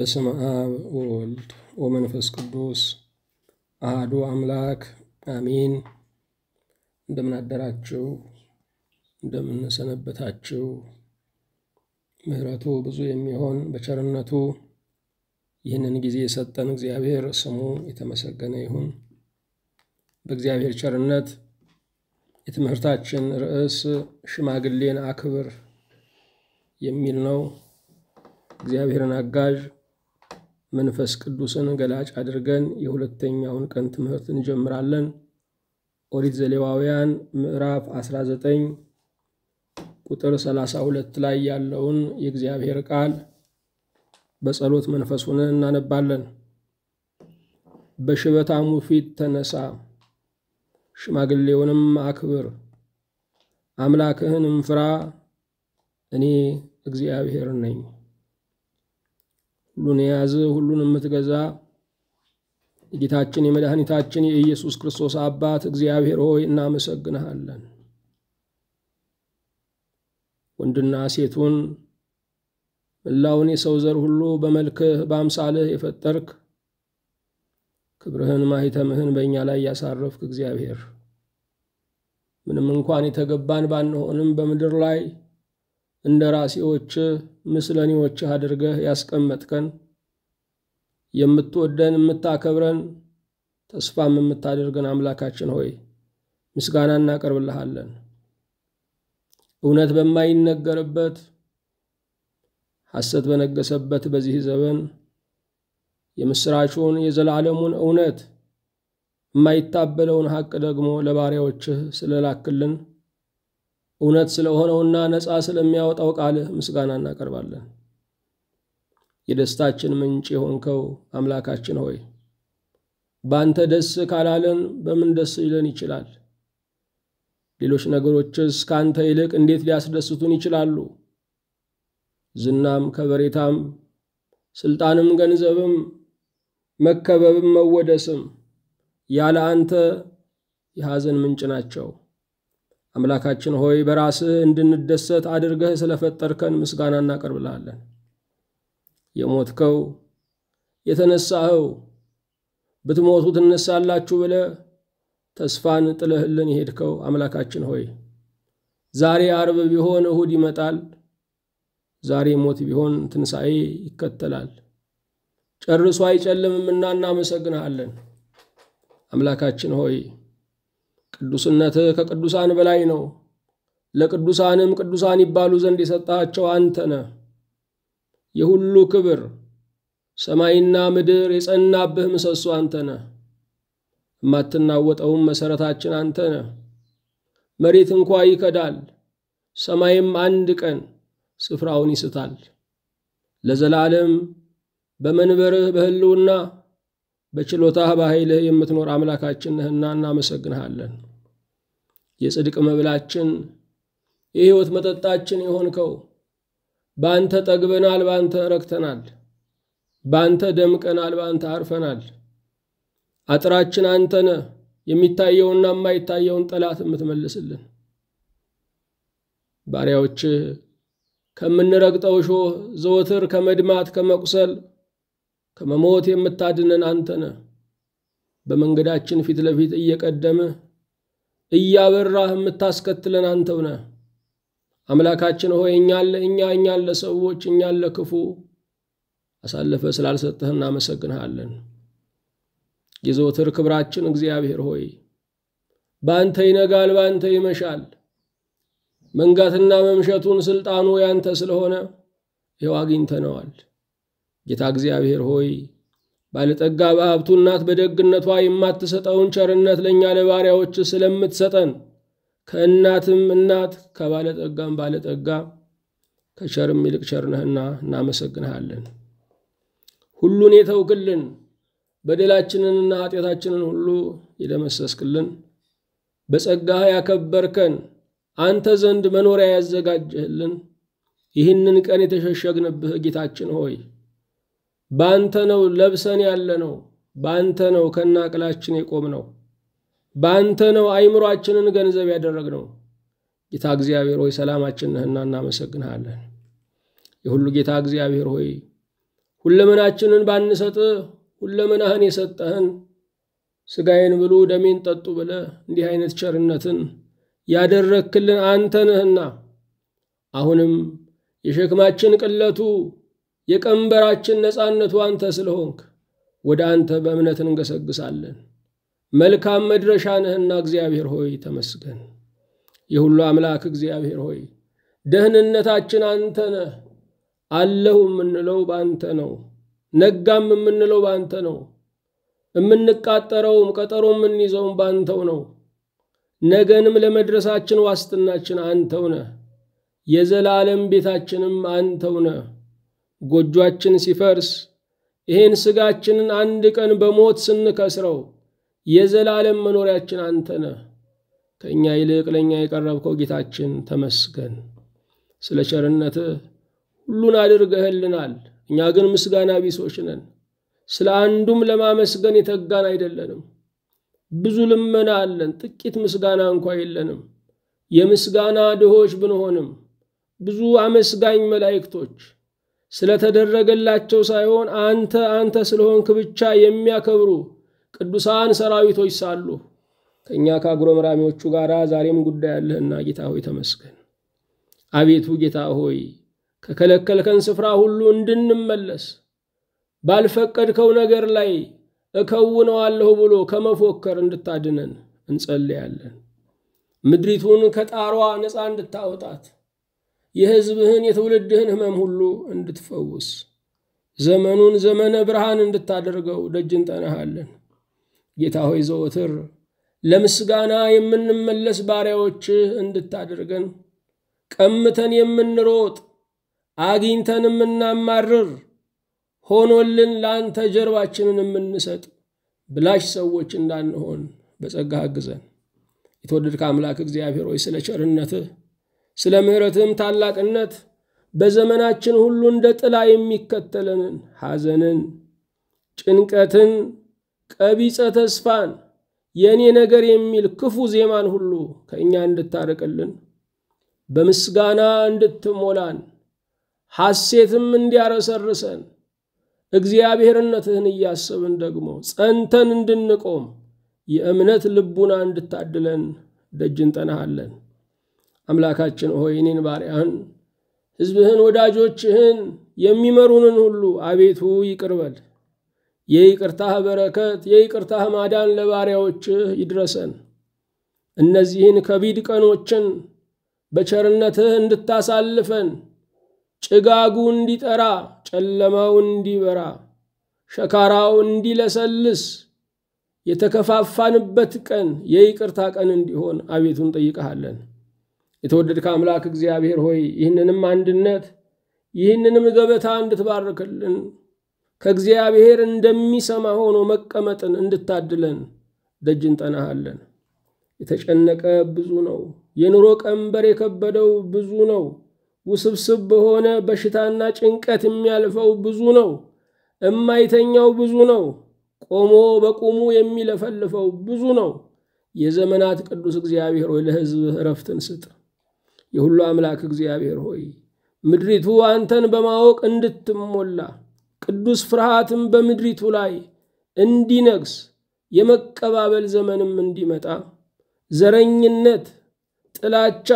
በስመ አብ ወወልድ ወመንፈስ ቅዱስ አሐዱ አምላክ አሜን። እንደምን አደራችሁ? እንደምን ሰነበታችሁ? ምሕረቱ ብዙ የሚሆን በቸርነቱ ይህንን ጊዜ የሰጠን እግዚአብሔር ስሙ የተመሰገነ ይሁን። በእግዚአብሔር ቸርነት የትምህርታችን ርዕስ ሽማግሌን አክብር የሚል ነው። እግዚአብሔርን አጋዥ መንፈስ ቅዱስን ገላጭ አድርገን የሁለተኛውን ቀን ትምህርት እንጀምራለን። ኦሪት ዘሌዋውያን ምዕራፍ 19 ቁጥር 32 ላይ ያለውን የእግዚአብሔር ቃል በጸሎት መንፈስ ሆነን እናነባለን። በሽበታሙ ፊት ተነሳ፣ ሽማግሌውንም አክብር፣ አምላክህንም ፍራ፣ እኔ እግዚአብሔር ነኝ። ሁሉን የያዘ ሁሉን የምትገዛ የጌታችን የመድኃኒታችን የኢየሱስ ክርስቶስ አባት እግዚአብሔር ሆይ እናመሰግንሃለን። ወንድና ሴቱን መላውን የሰው ዘር ሁሉ በመልክህ በአምሳልህ የፈጠርክ ክብርህን ማኅተምህን በእኛ ላይ ያሳረፍክ እግዚአብሔር ምንም እንኳን የተገባን ባንሆንም በምድር ላይ እንደ ራሴዎች ምስለኔዎች አድርገህ ያስቀመጥከን የምትወደን የምታከብረን ተስፋም የምታደርገን አምላካችን ሆይ ምስጋና እናቀርብልሃለን። እውነት በማይነገርበት ሐሰት በነገሰበት በዚህ ዘመን የምስራቹን የዘላለሙን እውነት የማይታበለውን ሐቅ ደግሞ ለባሪያዎችህ ስለላክልን እውነት ስለሆነውና ነፃ ስለሚያወጣው ቃልህ ምስጋና እናቀርባለን። የደስታችን ምንጭ የሆንከው አምላካችን ሆይ ባንተ ደስ ካላለን በምን ደስ ይለን ይችላል? ሌሎች ነገሮችስ ካንተ ይልቅ እንዴት ሊያስደስቱን ይችላሉ? ዝናም ከበሬታም ስልጣንም ገንዘብም መከበብም መወደስም ያለ አንተ የሐዘን ምንጭ ናቸው። አምላካችን ሆይ በራስህ እንድንደሰት አድርገህ ስለፈጠርከን ምስጋና እናቀርብልሃለን። የሞትከው የተነሳኸው ብትሞቱ ትነሳላችሁ ብለህ ተስፋን ጥለህልን የሄድከው አምላካችን ሆይ ዛሬ ዓርብ ቢሆን እሁድ ይመጣል፣ ዛሬ ሞት ቢሆን ትንሣኤ ይከተላል። ጨርሶ አይጨልምምና እናመሰግንሃለን። አምላካችን ሆይ ቅዱስነትህ ከቅዱሳን በላይ ነው። ለቅዱሳንም ቅዱሳን ይባሉ ዘንድ የሰጣቸው አንተ ነህ። የሁሉ ክብር ሰማይና ምድር የጸናብህ ምሰሶ አንተ ነህ። የማትናወጠውም መሰረታችን አንተ ነህ። መሬት እንኳ ይከዳል፣ ሰማይም አንድ ቀን ስፍራውን ይስታል። ለዘላለም በመንበርህ በህልውና በችሎታህ በኃይልህ የምትኖር አምላካችን ነህና እናመሰግንሃለን። የጽድቅ መብላችን የሕይወት መጠጣችን የሆንከው በአንተ ጠግበናል፣ በአንተ ረክተናል፣ በአንተ ደምቀናል፣ በአንተ አርፈናል። አጥራችን አንተ ነህ፣ የሚታየውና የማይታየውን ጠላት የምትመልስልን። ባሪያዎችህ ከምንረግጠው እሾህ ዘወትር ከመድማት ከመቁሰል ከመሞት የምታድነን አንተ ነህ። በመንገዳችን ፊት ለፊት እየቀደምህ እያበራህ የምታስከትለን አንተው ነህ። አምላካችን ሆይ እኛን ለሰዎች እኛን ለክፉ አሳልፈ ስላልሰጠህ እናመሰግንሃለን። የዘወትር ክብራችን እግዚአብሔር ሆይ በአንተ ይነጋል፣ በአንተ ይመሻል። መንጋትና መምሸቱን ስልጣኑ ያንተ ስለሆነ ይኸው አግኝተነዋል። ጌታ እግዚአብሔር ሆይ ባለጠጋ በሀብቱ እናት በደግነቷ የማትሰጠውን ቸርነት ለእኛ ለባሪያዎች ስለምትሰጠን ከእናትም እናት ከባለጠጋም ባለጠጋ ከቸርም ይልቅ ቸርነህና እናመሰግንሃለን። ሁሉን የተውክልን በደላችንንና ኃጢአታችንን ሁሉ የደመሰስክልን በጸጋህ ያከበርከን አንተ ዘንድ መኖሪያ ያዘጋጀህልን ይህንን ቀን የተሸሸግንብህ ጌታችን ሆይ ባንተ ነው ለብሰን ያለነው፣ ባንተ ነው ከናቅላችን የቆምነው፣ ባንተ ነው አይምሮአችንን ገንዘብ ያደረግነው። ጌታ እግዚአብሔር ሆይ ሰላማችን ነህና እናመሰግንሃለን። የሁሉ ጌታ እግዚአብሔር ሆይ ሁለመናችንን ባንሰጥ ሁለመናህን የሰጠህን ሥጋዬን ብሉ ደሜን ጠጡ ብለህ እንዲህ አይነት ቸርነትን ያደረክልን አንተ ነህና አሁንም የሸክማችን ቅለቱ የቀንበራችን ነፃነቱ አንተ ስለሆንክ ወደ አንተ በእምነት እንገሰግሳለን። መልካም መድረሻ ነህና እግዚአብሔር ሆይ ተመስገን። የሁሉ አምላክ እግዚአብሔር ሆይ ደህንነታችን አንተ ነህ። አለሁ የምንለው በአንተ ነው። ነጋም የምንለው በአንተ ነው። የምንቃጠረውም ቀጠሮ የምንይዘውም በአንተው ነው። ነገንም ለመድረሳችን ዋስትናችን አንተው ነህ። የዘላለም ቤታችንም አንተው ነህ። ጎጆአችን ሲፈርስ ይሄን ሥጋችንን አንድ ቀን በሞት ስንከስረው የዘላለም መኖሪያችን አንተ ነህ። ከእኛ ይልቅ ለእኛ የቀረብከው ጌታችን ተመስገን። ስለ ቸርነትህ ሁሉን አድርገህልናል። እኛ ግን ምስጋና ቢሶች ነን። ስለ አንዱም ለማመስገን የተጋን አይደለንም። ብዙ ልመና አለን፣ ጥቂት ምስጋና እንኳ የለንም። የምስጋና ድሆች ብንሆንም ብዙ አመስጋኝ መላእክቶች ስለተደረገላቸው ሳይሆን አንተ ስለሆንክ ብቻ የሚያከብሩ ቅዱሳን ሰራዊቶች ሳሉ ከኛ ከአጉረምራሚዎቹ ጋር ዛሬም ጉዳይ አለህና ጌታ ሆይ ተመስገን። አቤቱ ጌታ ሆይ ከከለከልከን ስፍራ ሁሉ እንድንመለስ ባልፈቀድከው ነገር ላይ እከውነዋለሁ ብሎ ከመፎከር እንድታድነን እንጸልያለን። ምድሪቱን ከጣሯ ነፃ እንድታወጣት የሕዝብህን የትውልድህን ሕመም ሁሉ እንድትፈውስ ዘመኑን ዘመነ ብርሃን እንድታደርገው ደጅ እንጠናሃለን። ጌታ ሆይ ዘወትር ለምስጋና የምንመለስ ባሪያዎችህ እንድታደርገን ቀምተን የምንሮጥ አግኝተን የምናማርር ሆኖልን ለአንተ ጀርባችንን የምንሰጥ ብላሽ ሰዎች እንዳንሆን በጸጋህ አግዘን። የተወደድከ አምላክ እግዚአብሔር ሆይ ስለ ቸርነትህ ስለ ምሕረትህም ታላቅነት በዘመናችን ሁሉ እንደ ጥላ የሚከተለንን ሐዘንን፣ ጭንቀትን፣ ቀቢጸ ተስፋን፣ የኔ ነገር የሚል ክፉ ዜማን ሁሉ ከእኛ እንድታርቅልን በምስጋና እንድትሞላን ሐሴትም እንዲያረሰርሰን እግዚአብሔርነትህን እያሰብን ደግሞ ጸንተን እንድንቆም የእምነት ልቡና እንድታድለን ደጅ እንጠናሃለን። አምላካችን ሆይ እኔን ባሪያህን ሕዝብህን ወዳጆችህን የሚመሩንን ሁሉ አቤቱ ይቅር በል። የይቅርታህ በረከት የይቅርታህ ማዳን ለባሪያዎችህ ይድረሰን። እነዚህን ከቢድ ቀኖችን በቸርነትህ እንድታሳልፈን ጭጋጉ እንዲጠራ ጨለማው እንዲበራ ሸካራው እንዲለሰልስ የተከፋፋንበት ቀን የይቅርታ ቀን እንዲሆን አቤቱን ጠይቀሃለን። የተወደድከ አምላክ እግዚአብሔር ሆይ ይህንንም አንድነት ይህንንም ገበታ እንድትባርክልን ከእግዚአብሔር እንደሚሰማ ሆኖ መቀመጥን እንድታድለን ደጅ እንጠናሃለን። የተጨነቀ ብዙ ነው። የኑሮ ቀንበር የከበደው ብዙ ነው። ውስብስብ በሆነ በሽታና ጭንቀት የሚያልፈው ብዙ ነው። እማይተኛው ብዙ ነው። ቆሞ በቁሙ የሚለፈልፈው ብዙ ነው። የዘመናት ቅዱስ እግዚአብሔር ሆይ ለሕዝብህ ዕረፍትን ስጥ። የሁሉ አምላክ እግዚአብሔር ሆይ ምድሪቱ አንተን በማወቅ እንድትሞላ ቅዱስ ፍርሃትም በምድሪቱ ላይ እንዲነግስ የመቀባበል ዘመንም እንዲመጣ ዘረኝነት፣ ጥላቻ፣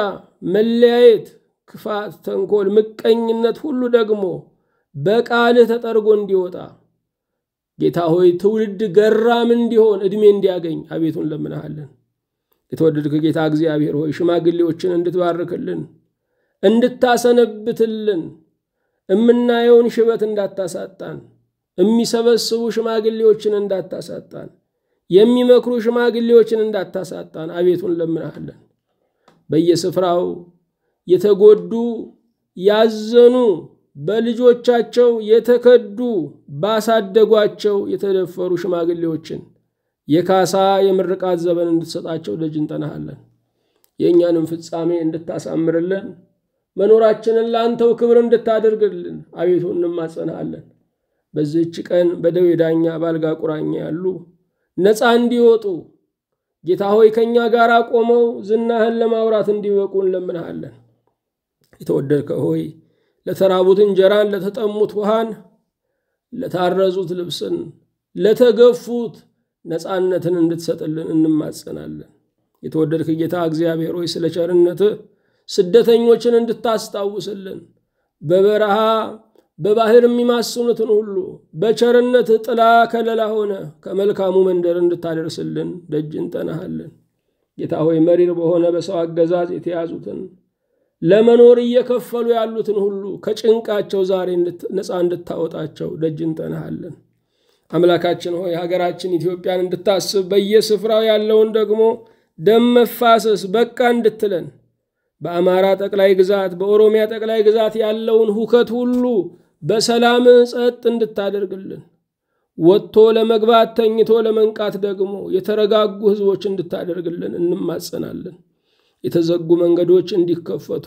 መለያየት፣ ክፋት፣ ተንኮል፣ ምቀኝነት ሁሉ ደግሞ በቃልህ ተጠርጎ እንዲወጣ ጌታ ሆይ ትውልድ ገራም እንዲሆን ዕድሜ እንዲያገኝ አቤቱን ለምንሃለን። የተወደድክ ጌታ እግዚአብሔር ሆይ ሽማግሌዎችን እንድትባርክልን እንድታሰነብትልን እምናየውን ሽበት እንዳታሳጣን የሚሰበስቡ ሽማግሌዎችን እንዳታሳጣን የሚመክሩ ሽማግሌዎችን እንዳታሳጣን አቤቱን ለምንሃለን። በየስፍራው የተጎዱ ያዘኑ በልጆቻቸው የተከዱ ባሳደጓቸው የተደፈሩ ሽማግሌዎችን የካሳ የምርቃት ዘመን እንድትሰጣቸው ደጅ እንጠናሃለን። የእኛንም ፍጻሜ እንድታሳምርልን መኖራችንን ለአንተው ክብር እንድታደርግልን አቤቱ እንማጸናሃለን። በዚህች ቀን በደዌ ዳኛ ባልጋ ቁራኛ ያሉ ነፃ እንዲወጡ ጌታ ሆይ ከኛ ጋር ቆመው ዝናህን ለማውራት እንዲበቁ እንለምንሃለን። የተወደድከ ሆይ ለተራቡት እንጀራን ለተጠሙት ውሃን ለታረዙት ልብስን ለተገፉት ነፃነትን እንድትሰጥልን እንማጸናለን። የተወደድክ ጌታ እግዚአብሔር ሆይ ስለ ቸርነትህ ስደተኞችን እንድታስታውስልን በበረሃ በባህር የሚማስኑትን ሁሉ በቸርነትህ ጥላ ከለላ ሆነ ከመልካሙ መንደር እንድታደርስልን ደጅ እንጠናሃለን። ጌታ ሆይ መሪር በሆነ በሰው አገዛዝ የተያዙትን ለመኖር እየከፈሉ ያሉትን ሁሉ ከጭንቃቸው ዛሬ ነፃ እንድታወጣቸው ደጅ እንጠናሃለን። አምላካችን ሆይ ሀገራችን ኢትዮጵያን እንድታስብ በየስፍራው ያለውን ደግሞ ደም መፋሰስ በቃ እንድትለን በአማራ ጠቅላይ ግዛት በኦሮሚያ ጠቅላይ ግዛት ያለውን ሁከት ሁሉ በሰላም ጸጥ እንድታደርግልን ወጥቶ ለመግባት ተኝቶ ለመንቃት ደግሞ የተረጋጉ ህዝቦች እንድታደርግልን እንማጸናለን። የተዘጉ መንገዶች እንዲከፈቱ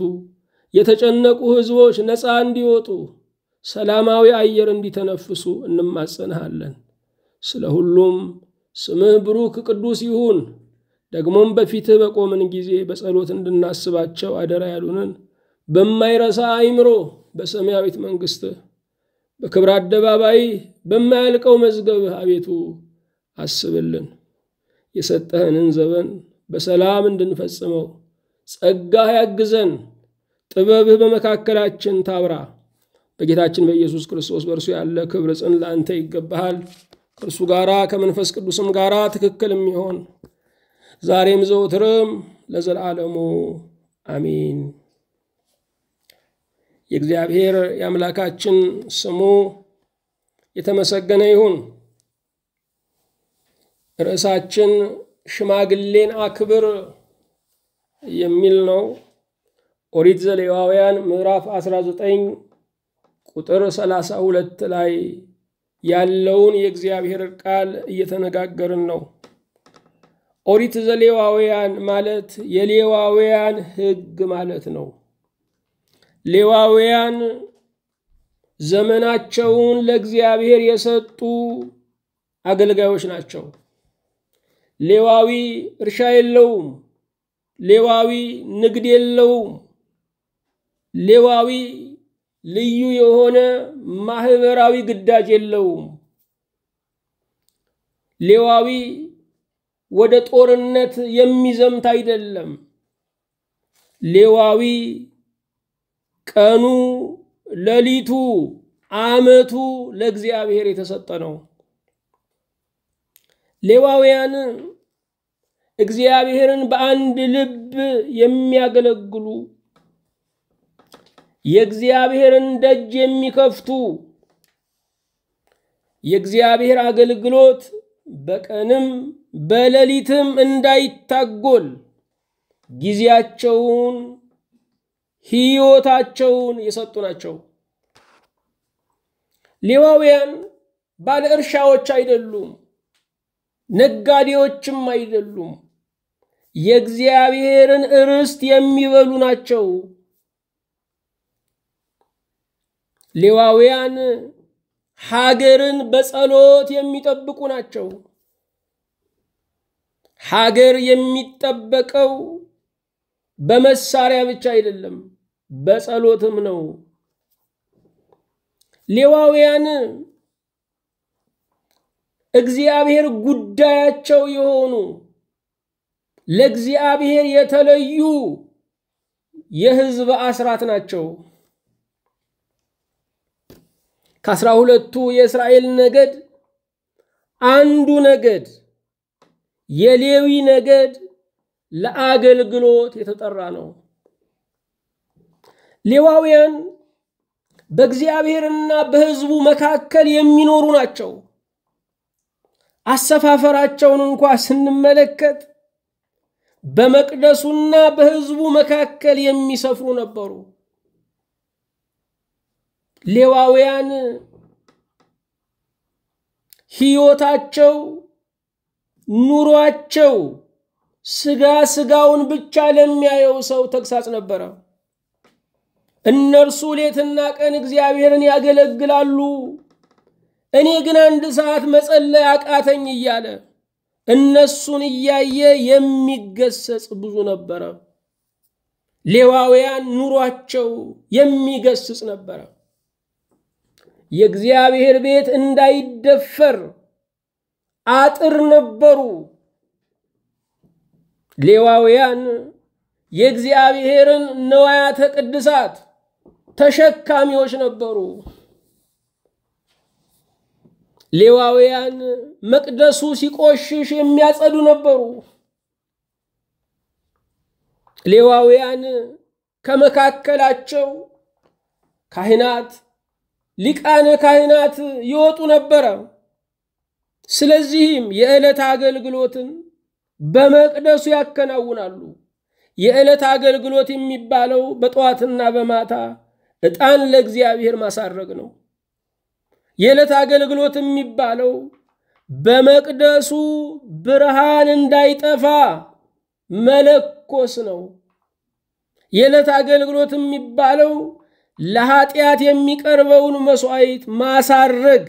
የተጨነቁ ህዝቦች ነፃ እንዲወጡ ሰላማዊ አየር እንዲተነፍሱ እንማጸናለን። ስለ ሁሉም ስምህ ብሩክ ቅዱስ ይሁን። ደግሞም በፊትህ በቆምን ጊዜ በጸሎት እንድናስባቸው አደራ ያሉንን በማይረሳ አይምሮ በሰማያዊት መንግስትህ በክብር አደባባይ በማያልቀው መዝገብህ አቤቱ አስብልን። የሰጠህንን ዘመን በሰላም እንድንፈጽመው ጸጋህ ያግዘን። ጥበብህ በመካከላችን ታብራ። በጌታችን በኢየሱስ ክርስቶስ በእርሱ ያለ ክብር ጽን ለአንተ ይገባሃል። ከእርሱ ጋራ ከመንፈስ ቅዱስም ጋራ ትክክል የሚሆን ዛሬም ዘወትርም ለዘላለሙ አሜን። የእግዚአብሔር የአምላካችን ስሙ የተመሰገነ ይሁን። ርዕሳችን ሽማግሌን አክብር የሚል ነው። ኦሪት ዘሌዋውያን ምዕራፍ 19 ቁጥር 32 ላይ ያለውን የእግዚአብሔር ቃል እየተነጋገርን ነው። ኦሪት ዘሌዋውያን ማለት የሌዋውያን ሕግ ማለት ነው። ሌዋውያን ዘመናቸውን ለእግዚአብሔር የሰጡ አገልጋዮች ናቸው። ሌዋዊ እርሻ የለውም። ሌዋዊ ንግድ የለውም። ሌዋዊ ልዩ የሆነ ማህበራዊ ግዳጅ የለውም። ሌዋዊ ወደ ጦርነት የሚዘምት አይደለም። ሌዋዊ ቀኑ ሌሊቱ ዓመቱ ለእግዚአብሔር የተሰጠ ነው። ሌዋውያን እግዚአብሔርን በአንድ ልብ የሚያገለግሉ የእግዚአብሔርን ደጅ የሚከፍቱ የእግዚአብሔር አገልግሎት በቀንም በሌሊትም እንዳይታጎል ጊዜያቸውን ሕይወታቸውን የሰጡ ናቸው። ሌዋውያን ባለ እርሻዎች አይደሉም፣ ነጋዴዎችም አይደሉም። የእግዚአብሔርን ርስት የሚበሉ ናቸው። ሌዋውያን ሀገርን በጸሎት የሚጠብቁ ናቸው። ሀገር የሚጠበቀው በመሳሪያ ብቻ አይደለም፣ በጸሎትም ነው። ሌዋውያን እግዚአብሔር ጉዳያቸው የሆኑ ለእግዚአብሔር የተለዩ የሕዝብ አስራት ናቸው። ከ12ቱ የእስራኤል ነገድ አንዱ ነገድ የሌዊ ነገድ ለአገልግሎት የተጠራ ነው። ሌዋውያን በእግዚአብሔርና በሕዝቡ መካከል የሚኖሩ ናቸው። አሰፋፈራቸውን እንኳን ስንመለከት በመቅደሱና በሕዝቡ መካከል የሚሰፍሩ ነበሩ። ሌዋውያን ሕይወታቸው ኑሯቸው ስጋውን ብቻ ለሚያየው ሰው ተግሳጽ ነበረ። እነርሱ ሌትና ቀን እግዚአብሔርን ያገለግላሉ፣ እኔ ግን አንድ ሰዓት መጸለይ አቃተኝ እያለ እነሱን እያየ የሚገሰጽ ብዙ ነበረ። ሌዋውያን ኑሯቸው የሚገስጽ ነበረ። የእግዚአብሔር ቤት እንዳይደፈር አጥር ነበሩ። ሌዋውያን የእግዚአብሔርን ንዋያተ ቅድሳት ተሸካሚዎች ነበሩ። ሌዋውያን መቅደሱ ሲቆሽሽ የሚያጸዱ ነበሩ። ሌዋውያን ከመካከላቸው ካህናት፣ ሊቃነ ካህናት ይወጡ ነበር። ስለዚህም የዕለት አገልግሎትን በመቅደሱ ያከናውናሉ። የዕለት አገልግሎት የሚባለው በጠዋትና በማታ ዕጣን ለእግዚአብሔር ማሳረግ ነው። የዕለት አገልግሎት የሚባለው በመቅደሱ ብርሃን እንዳይጠፋ መለኮስ ነው። የዕለት አገልግሎት የሚባለው ለኃጢአት የሚቀርበውን መስዋዕት ማሳረግ፣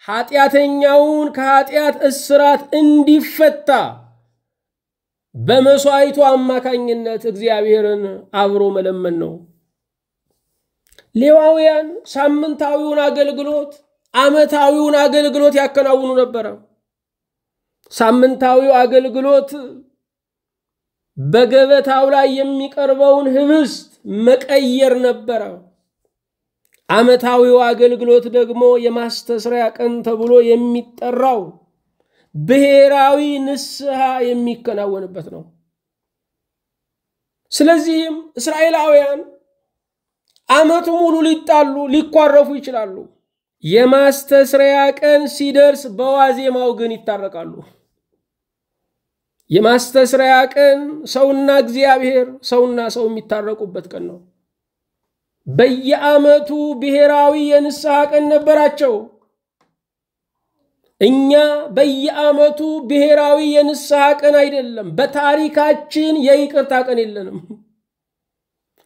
ኃጢአተኛውን ከኃጢአት እስራት እንዲፈታ በመስዋዕቱ አማካኝነት እግዚአብሔርን አብሮ መለመን ነው። ሌዋውያን ሳምንታዊውን አገልግሎት፣ ዓመታዊውን አገልግሎት ያከናውኑ ነበር። ሳምንታዊው አገልግሎት በገበታው ላይ የሚቀርበውን ህብስት መቀየር ነበር። ዓመታዊው አገልግሎት ደግሞ የማስተስሪያ ቀን ተብሎ የሚጠራው ብሔራዊ ንስሐ የሚከናወንበት ነው። ስለዚህም እስራኤላውያን ዓመቱ ሙሉ ሊጣሉ ሊኳረፉ ይችላሉ። የማስተስሪያ ቀን ሲደርስ በዋዜማው ግን ይታረቃሉ። የማስተስሪያ ቀን ሰውና እግዚአብሔር፣ ሰውና ሰው የሚታረቁበት ቀን ነው። በየዓመቱ ብሔራዊ የንስሐ ቀን ነበራቸው። እኛ በየዓመቱ ብሔራዊ የንስሐ ቀን አይደለም፣ በታሪካችን የይቅርታ ቀን የለንም።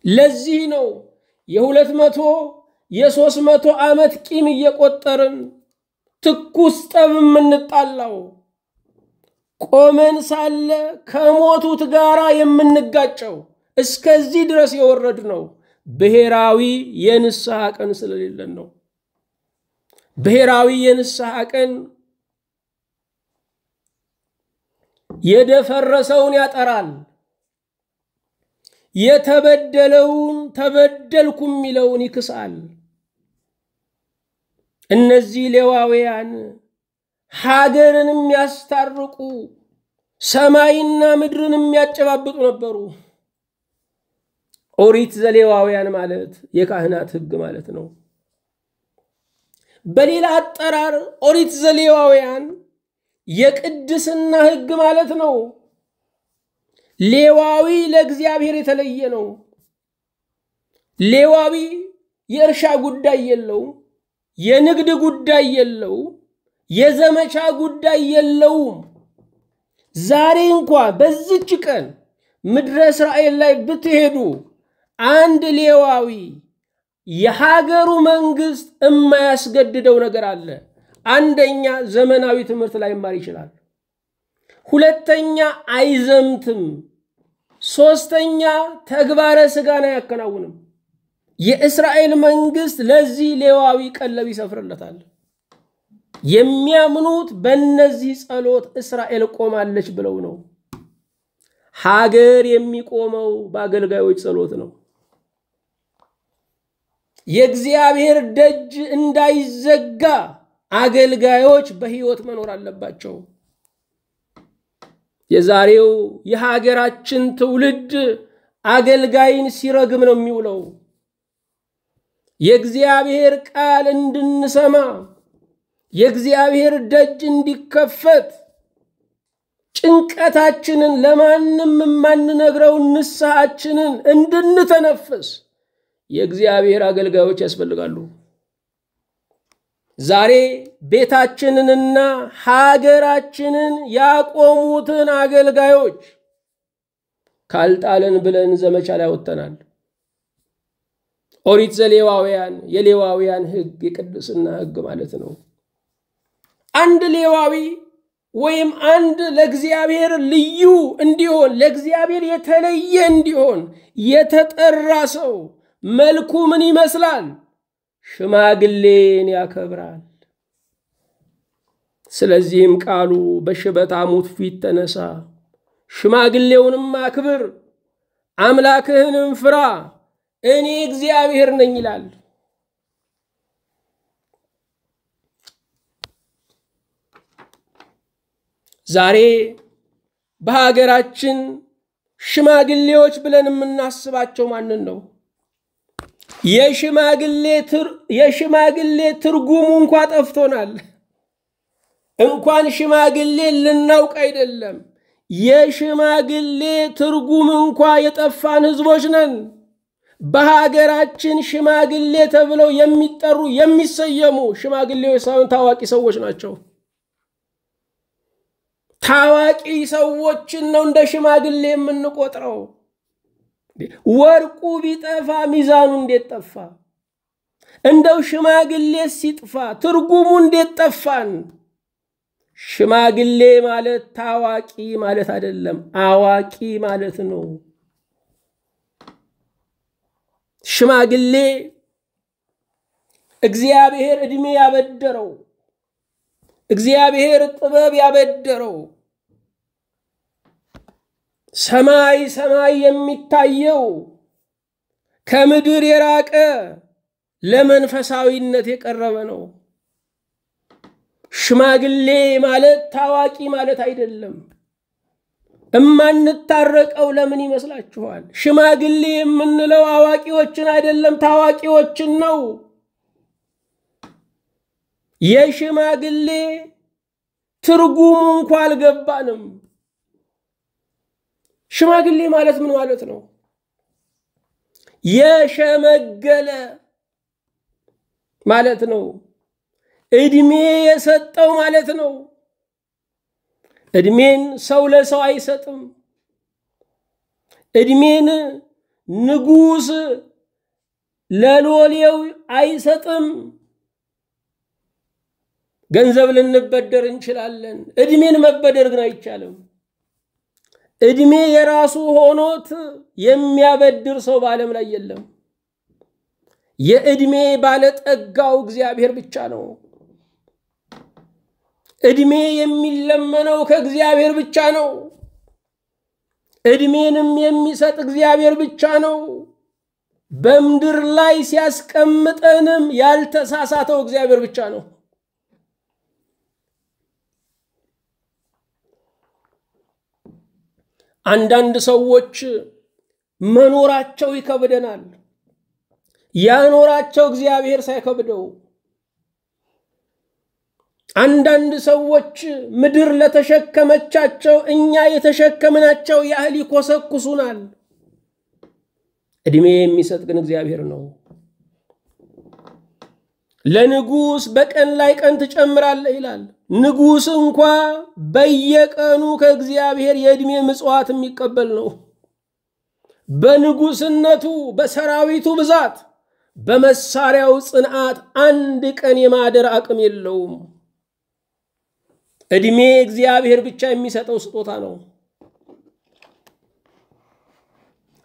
ለዚህ ነው የ200 የ300 ዓመት ቂም እየቆጠርን ትኩስ ጠብ የምንጣላው፣ ቆመን ሳለ ከሞቱት ጋራ የምንጋጨው። እስከዚህ ድረስ የወረድ ነው ብሔራዊ የንስሐ ቀን ስለሌለን ነው። ብሔራዊ የንስሐ ቀን የደፈረሰውን ያጠራል፣ የተበደለውን ተበደልኩ የሚለውን ይክሳል። እነዚህ ሌዋውያን ሀገርን የሚያስታርቁ፣ ሰማይና ምድርን የሚያጨባብጡ ነበሩ። ኦሪት ዘሌዋውያን ማለት የካህናት ሕግ ማለት ነው። በሌላ አጠራር ኦሪት ዘሌዋውያን የቅድስና ሕግ ማለት ነው። ሌዋዊ ለእግዚአብሔር የተለየ ነው። ሌዋዊ የእርሻ ጉዳይ የለው፣ የንግድ ጉዳይ የለው፣ የዘመቻ ጉዳይ የለው። ዛሬ እንኳን በዚች ቀን ምድረ እስራኤል ላይ ብትሄዱ አንድ ሌዋዊ የሀገሩ መንግስት የማያስገድደው ነገር አለ። አንደኛ ዘመናዊ ትምህርት ላይ ማር ይችላል። ሁለተኛ አይዘምትም። ሶስተኛ ተግባረ ሥጋን አያከናውንም። የእስራኤል መንግስት ለዚህ ሌዋዊ ቀለብ ይሰፍርለታል። የሚያምኑት በእነዚህ ጸሎት እስራኤል ቆማለች ብለው ነው። ሀገር የሚቆመው በአገልጋዮች ጸሎት ነው። የእግዚአብሔር ደጅ እንዳይዘጋ አገልጋዮች በሕይወት መኖር አለባቸው። የዛሬው የሀገራችን ትውልድ አገልጋይን ሲረግም ነው የሚውለው። የእግዚአብሔር ቃል እንድንሰማ፣ የእግዚአብሔር ደጅ እንዲከፈት፣ ጭንቀታችንን ለማንም የማንነግረው ንስሐችንን እንድንተነፍስ የእግዚአብሔር አገልጋዮች ያስፈልጋሉ። ዛሬ ቤታችንንና ሀገራችንን ያቆሙትን አገልጋዮች ካልጣለን ብለን ዘመቻ ላይ ወጥተናል። ኦሪት ዘሌዋውያን የሌዋውያን ሕግ የቅድስና ሕግ ማለት ነው። አንድ ሌዋዊ ወይም አንድ ለእግዚአብሔር ልዩ እንዲሆን፣ ለእግዚአብሔር የተለየ እንዲሆን የተጠራ ሰው መልኩ ምን ይመስላል? ሽማግሌን ያከብራል። ስለዚህም ቃሉ በሽበታሙት ፊት ተነሳ፣ ሽማግሌውንም አክብር፣ አምላክህንም ፍራ፣ እኔ እግዚአብሔር ነኝ ይላል። ዛሬ በሀገራችን ሽማግሌዎች ብለን የምናስባቸው ማንን ነው? የሽማግሌ ትርጉሙ እንኳን ጠፍቶናል። እንኳን ሽማግሌ ልናውቅ አይደለም፣ የሽማግሌ ትርጉም እንኳን የጠፋን ህዝቦች ነን። በሀገራችን ሽማግሌ ተብለው የሚጠሩ የሚሰየሙ ሽማግሌዎች ሳይሆን ታዋቂ ሰዎች ናቸው። ታዋቂ ሰዎችን ነው እንደ ሽማግሌ የምንቆጥረው። ወርቁ ቢጠፋ ሚዛኑ እንዴት ጠፋ? እንደው ሽማግሌ ሲጥፋ ትርጉሙ እንዴት ጠፋን? ሽማግሌ ማለት ታዋቂ ማለት አይደለም፣ አዋቂ ማለት ነው። ሽማግሌ እግዚአብሔር እድሜ ያበደረው፣ እግዚአብሔር ጥበብ ያበደረው፣ ሰማይ ሰማይ የሚታየው ከምድር የራቀ ለመንፈሳዊነት የቀረበ ነው። ሽማግሌ ማለት ታዋቂ ማለት አይደለም። እማንታረቀው ለምን ይመስላችኋል? ሽማግሌ የምንለው አዋቂዎችን አይደለም ታዋቂዎችን ነው። የሽማግሌ ትርጉሙ እንኳን አልገባንም። ሽማግሌ ማለት ምን ማለት ነው? የሸመገለ ማለት ነው። እድሜ የሰጠው ማለት ነው። እድሜን ሰው ለሰው አይሰጥም። እድሜን ንጉስ ለሎሌው አይሰጥም። ገንዘብ ልንበደር እንችላለን፣ እድሜን መበደር ግን አይቻልም። እድሜ የራሱ ሆኖት የሚያበድር ሰው በዓለም ላይ የለም። የእድሜ ባለጠጋው እግዚአብሔር ብቻ ነው። እድሜ የሚለመነው ከእግዚአብሔር ብቻ ነው። እድሜንም የሚሰጥ እግዚአብሔር ብቻ ነው። በምድር ላይ ሲያስቀምጠንም ያልተሳሳተው እግዚአብሔር ብቻ ነው። አንዳንድ ሰዎች መኖራቸው ይከብደናል፣ ያኖራቸው እግዚአብሔር ሳይከብደው። አንዳንድ ሰዎች ምድር ለተሸከመቻቸው እኛ የተሸከምናቸው ያህል ይኮሰኩሱናል። እድሜ የሚሰጥ ግን እግዚአብሔር ነው። ለንጉስ በቀን ላይ ቀን ትጨምራለህ ይላል። ንጉስ እንኳን በየቀኑ ከእግዚአብሔር የእድሜ ምጽዋት የሚቀበል ነው። በንጉስነቱ በሰራዊቱ ብዛት በመሳሪያው ጽንዓት አንድ ቀን የማደር አቅም የለውም። እድሜ እግዚአብሔር ብቻ የሚሰጠው ስጦታ ነው።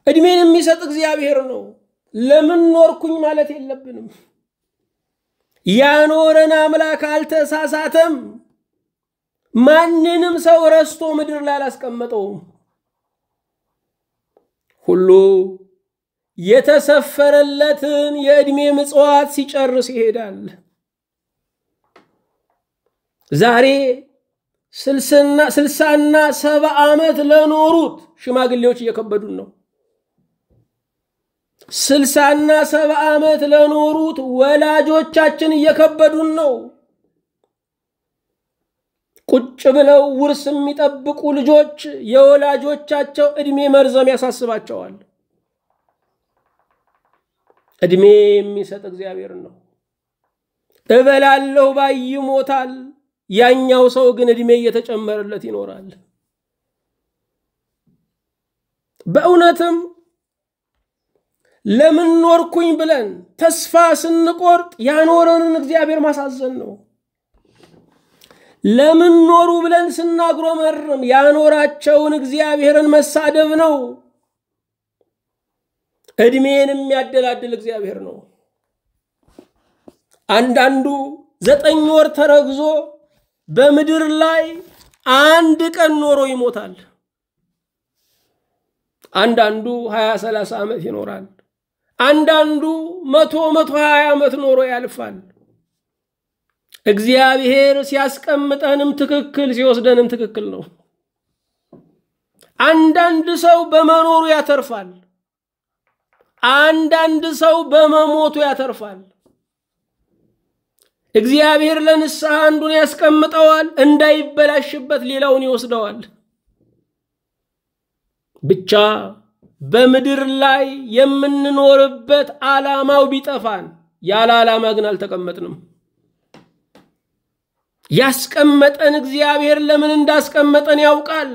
እድሜን የሚሰጥ እግዚአብሔር ነው። ለምን ኖርኩኝ ማለት የለብንም። ያኖረን አምላክ አልተሳሳተም። ማንንም ሰው ረስቶ ምድር ላይ አላስቀመጠውም። ሁሉ የተሰፈረለትን የእድሜ ምጽዋት ሲጨርስ ይሄዳል። ዛሬ 60 እና 70 ዓመት ለኖሩት ሽማግሌዎች እየከበዱን ነው። 60 እና 70 ዓመት ለኖሩት ወላጆቻችን እየከበዱን ነው። ቁጭ ብለው ውርስ የሚጠብቁ ልጆች የወላጆቻቸው እድሜ መርዘም ያሳስባቸዋል። እድሜ የሚሰጥ እግዚአብሔር ነው። እበላለሁ ባይ ይሞታል፣ ያኛው ሰው ግን እድሜ እየተጨመረለት ይኖራል። በእውነትም ለምን ኖርኩኝ ብለን ተስፋ ስንቆርጥ ያኖረንን እግዚአብሔር ማሳዘን ነው። ለምን ኖሩ ብለን ስናጉረመርም ያኖራቸውን እግዚአብሔርን መሳደብ ነው። እድሜን የሚያደላድል እግዚአብሔር ነው። አንዳንዱ 9 ወር ተረግዞ በምድር ላይ 1 ቀን ኖሮ ይሞታል። አንዳንዱ 20-30 ዓመት ይኖራል። አንዳንዱ 100-120 ዓመት ኖሮ ያልፋል። እግዚአብሔር ሲያስቀምጠንም ትክክል ሲወስደንም ትክክል ነው። አንዳንድ ሰው በመኖሩ ያተርፋል፣ አንዳንድ ሰው በመሞቱ ያተርፋል። እግዚአብሔር ለንስሐ አንዱን ያስቀምጠዋል፣ እንዳይበላሽበት ሌላውን ይወስደዋል። ብቻ በምድር ላይ የምንኖርበት ዓላማው ቢጠፋን ያለ ዓላማ ግን አልተቀመጥንም። ያስቀመጠን እግዚአብሔር ለምን እንዳስቀመጠን ያውቃል።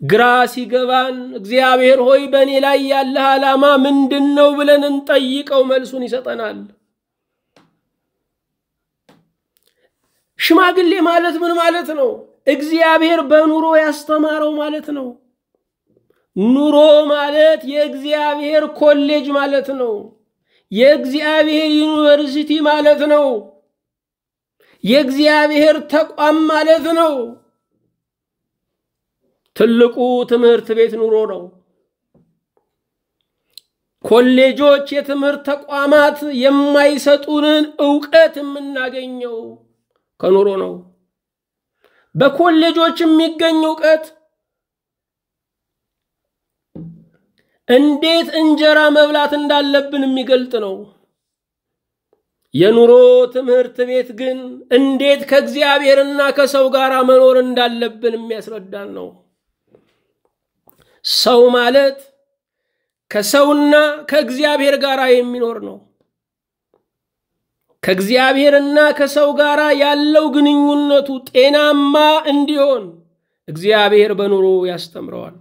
ግራ ሲገባን እግዚአብሔር ሆይ በእኔ ላይ ያለ ዓላማ ምንድነው ብለን እንጠይቀው፣ መልሱን ይሰጠናል። ሽማግሌ ማለት ምን ማለት ነው? እግዚአብሔር በኑሮ ያስተማረው ማለት ነው። ኑሮ ማለት የእግዚአብሔር ኮሌጅ ማለት ነው። የእግዚአብሔር ዩኒቨርሲቲ ማለት ነው። የእግዚአብሔር ተቋም ማለት ነው። ትልቁ ትምህርት ቤት ኑሮ ነው። ኮሌጆች የትምህርት ተቋማት የማይሰጡንን ዕውቀት የምናገኘው ከኑሮ ነው። በኮሌጆች የሚገኝ ዕውቀት እንዴት እንጀራ መብላት እንዳለብን የሚገልጥ ነው። የኑሮ ትምህርት ቤት ግን እንዴት ከእግዚአብሔርና ከሰው ጋር መኖር እንዳለብን የሚያስረዳን ነው። ሰው ማለት ከሰውና ከእግዚአብሔር ጋር የሚኖር ነው። ከእግዚአብሔርና ከሰው ጋር ያለው ግንኙነቱ ጤናማ እንዲሆን እግዚአብሔር በኑሮ ያስተምረዋል።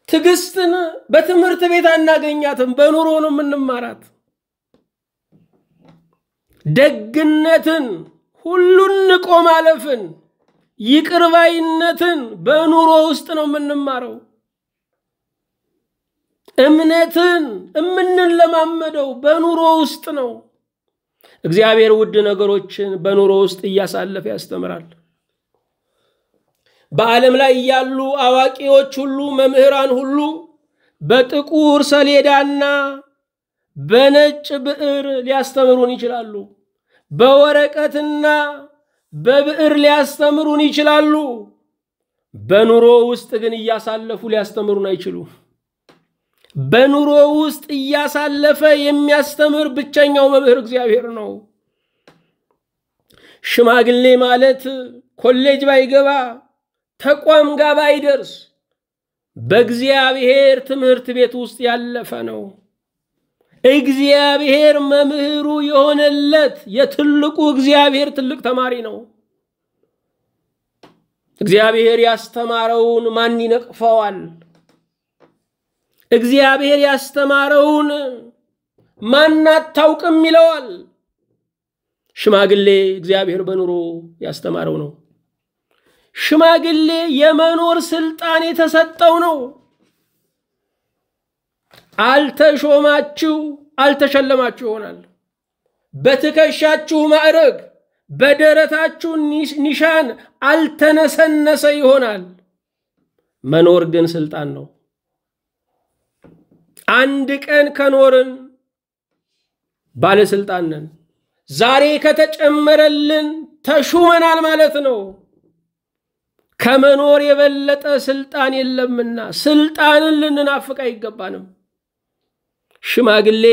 ትዕግስትን በትምህርት ቤት አናገኛትም፣ በኑሮ ነው የምንማራት። ደግነትን፣ ሁሉን ንቆ ማለፍን፣ ይቅር ባይነትን በኑሮ ውስጥ ነው የምንማረው። እምነትን የምንለማመደው በኑሮ ውስጥ ነው። እግዚአብሔር ውድ ነገሮችን በኑሮ ውስጥ እያሳለፈ ያስተምራል። በዓለም ላይ ያሉ አዋቂዎች ሁሉ መምህራን ሁሉ በጥቁር ሰሌዳና በነጭ ብዕር ሊያስተምሩን ይችላሉ። በወረቀትና በብዕር ሊያስተምሩን ይችላሉ። በኑሮ ውስጥ ግን እያሳለፉ ሊያስተምሩን አይችሉም። በኑሮ ውስጥ እያሳለፈ የሚያስተምር ብቸኛው መምህር እግዚአብሔር ነው። ሽማግሌ ማለት ኮሌጅ ባይገባ ተቋም ጋር ባይደርስ በእግዚአብሔር ትምህርት ቤት ውስጥ ያለፈ ነው። እግዚአብሔር መምህሩ የሆነለት የትልቁ እግዚአብሔር ትልቅ ተማሪ ነው። እግዚአብሔር ያስተማረውን ማን ይነቅፈዋል? እግዚአብሔር ያስተማረውን ማን አታውቅም ይለዋል? ሽማግሌ እግዚአብሔር በኑሮ ያስተማረው ነው። ሽማግሌ የመኖር ስልጣን የተሰጠው ነው። አልተሾማችሁ አልተሸለማችሁ ይሆናል። በትከሻችሁ ማዕረግ በደረታችሁ ኒሻን አልተነሰነሰ ይሆናል። መኖር ግን ስልጣን ነው። አንድ ቀን ከኖርን ባለስልጣን ነን። ዛሬ ከተጨመረልን ተሹመናል ማለት ነው። ከመኖር የበለጠ ስልጣን የለምና ስልጣንን ልንናፍቅ አይገባንም። ሽማግሌ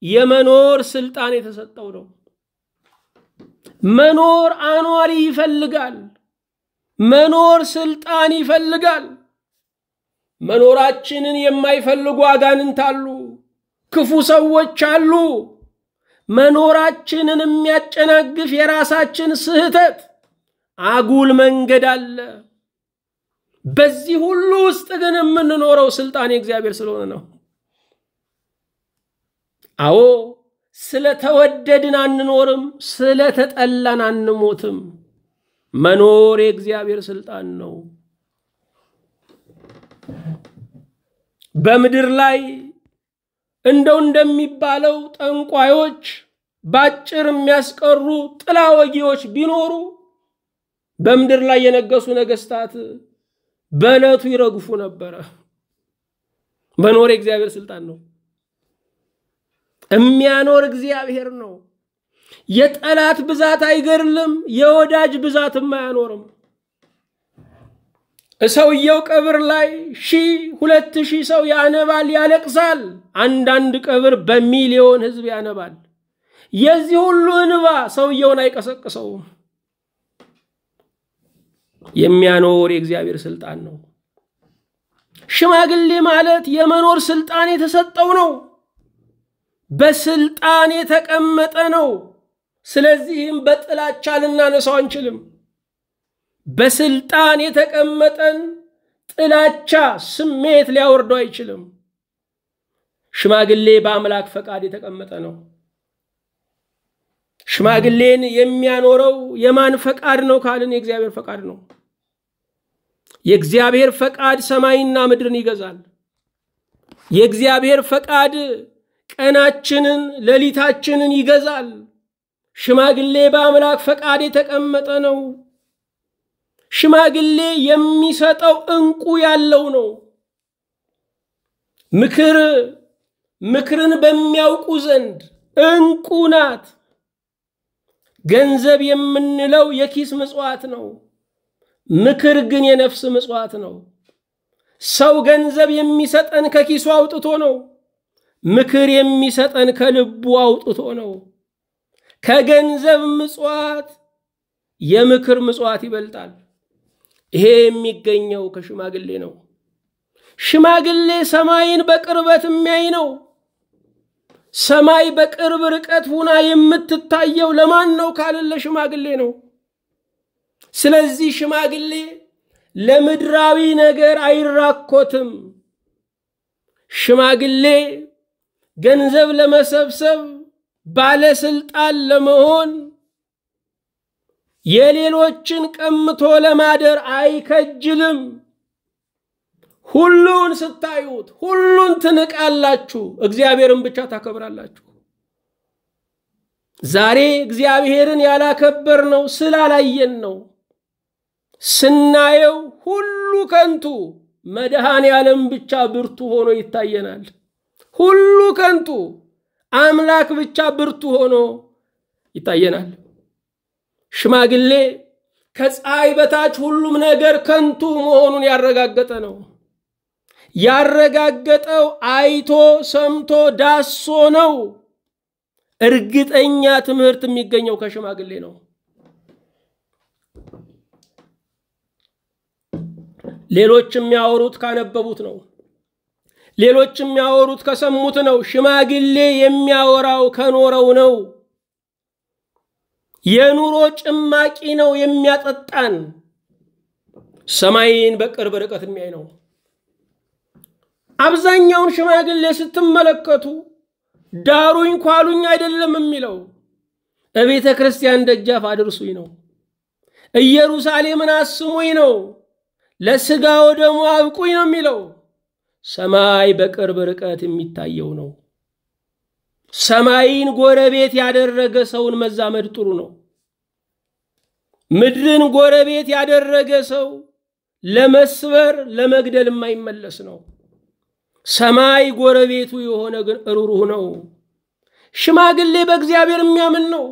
የመኖር ስልጣን የተሰጠው ነው። መኖር አኗሪ ይፈልጋል። መኖር ስልጣን ይፈልጋል። መኖራችንን የማይፈልጉ አጋንንት አሉ፣ ክፉ ሰዎች አሉ። መኖራችንን የሚያጨናግፍ የራሳችን ስህተት አጉል መንገድ አለ። በዚህ ሁሉ ውስጥ ግን የምንኖረው ስልጣን የእግዚአብሔር ስለሆነ ነው። አዎ ስለተወደድን አንኖርም፣ ስለተጠላን አንሞትም። መኖር የእግዚአብሔር ስልጣን ነው። በምድር ላይ እንደሚባለው ጠንቋዮች ባጭር የሚያስቀሩ ጥላ ወጊዎች ቢኖሩ በምድር ላይ የነገሱ ነገስታት በዕለቱ ይረግፉ ነበር። መኖር የእግዚአብሔር ስልጣን ነው። የሚያኖር እግዚአብሔር ነው። የጠላት ብዛት አይገርልም፣ የወዳጅ ብዛትም አያኖርም። ሰውየው ቀብር ላይ 1000-2000 ሰው ያነባል፣ ያለቅሳል። አንዳንድ ቀብር በሚሊዮን ህዝብ ያነባል። የዚህ ሁሉ እንባ ሰውየውን አይቀሰቅሰውም። የሚያኖር የእግዚአብሔር ስልጣን ነው። ሽማግሌ ማለት የመኖር ስልጣን የተሰጠው ነው። በስልጣን የተቀመጠ ነው። ስለዚህም በጥላቻ ልናነሳው አንችልም። በስልጣን የተቀመጠን ጥላቻ ስሜት ሊያወርደው አይችልም። ሽማግሌ በአምላክ ፈቃድ የተቀመጠ ነው። ሽማግሌን የሚያኖረው የማን ፈቃድ ነው ካልን የእግዚአብሔር ፈቃድ ነው። የእግዚአብሔር ፈቃድ ሰማይና ምድርን ይገዛል። የእግዚአብሔር ፈቃድ ቀናችንን ሌሊታችንን ይገዛል። ሽማግሌ በአምላክ ፈቃድ የተቀመጠ ነው። ሽማግሌ የሚሰጠው እንቁ ያለው ነው። ምክርን በሚያውቁ ዘንድ እንቁ ናት። ገንዘብ የምንለው የኪስ ምጽዋት ነው። ምክር ግን የነፍስ ምጽዋት ነው። ሰው ገንዘብ የሚሰጠን ከኪሱ አውጥቶ ነው። ምክር የሚሰጠን ከልቡ አውጥቶ ነው። ከገንዘብ ምጽዋት የምክር ምጽዋት ይበልጣል። ይሄ የሚገኘው ከሽማግሌ ነው። ሽማግሌ ሰማይን በቅርበት የሚያይ ነው። ሰማይ በቅርብ ርቀት ሆና የምትታየው ለማን ነው ካልን ለሽማግሌ ነው። ስለዚህ ሽማግሌ ለምድራዊ ነገር አይራኮትም። ሽማግሌ ገንዘብ ለመሰብሰብ ባለስልጣን ለመሆን የሌሎችን ቀምቶ ለማደር አይከጅልም። ሁሉን ስታዩት ሁሉን ትንቃላችሁ፣ እግዚአብሔርን ብቻ ታከብራላችሁ። ዛሬ እግዚአብሔርን ያላከበርነው ስላላየን ነው። ስናየው ሁሉ ከንቱ፣ መድኃኔ ዓለም ብቻ ብርቱ ሆኖ ይታየናል። ሁሉ ከንቱ፣ አምላክ ብቻ ብርቱ ሆኖ ይታየናል። ሽማግሌ ከፀሐይ በታች ሁሉም ነገር ከንቱ መሆኑን ያረጋገጠ ነው። ያረጋገጠው አይቶ ሰምቶ ዳሶ ነው። እርግጠኛ ትምህርት የሚገኘው ከሽማግሌ ነው። ሌሎች የሚያወሩት ካነበቡት ነው። ሌሎች የሚያወሩት ከሰሙት ነው። ሽማግሌ የሚያወራው ከኖረው ነው። የኑሮ ጭማቂ ነው የሚያጠጣን። ሰማይን በቅርብ ርቀት የሚያይ ነው። አብዛኛውን ሽማግሌ ስትመለከቱ ዳሩኝ ኳሉኝ አይደለም የሚለው፣ በቤተ ክርስቲያን ደጃፍ አድርሱኝ ነው። ኢየሩሳሌምን አስሙኝ ነው። ለስጋ ወደሙ አብቁኝ ነው የሚለው። ሰማይ በቅርብ ርቀት የሚታየው ነው። ሰማይን ጎረቤት ያደረገ ሰውን መዛመድ ጥሩ ነው። ምድርን ጎረቤት ያደረገ ሰው ለመስበር ለመግደል የማይመለስ ነው። ሰማይ ጎረቤቱ የሆነ ግን ሩሩህ ነው። ሽማግሌ በእግዚአብሔር የሚያምን ነው።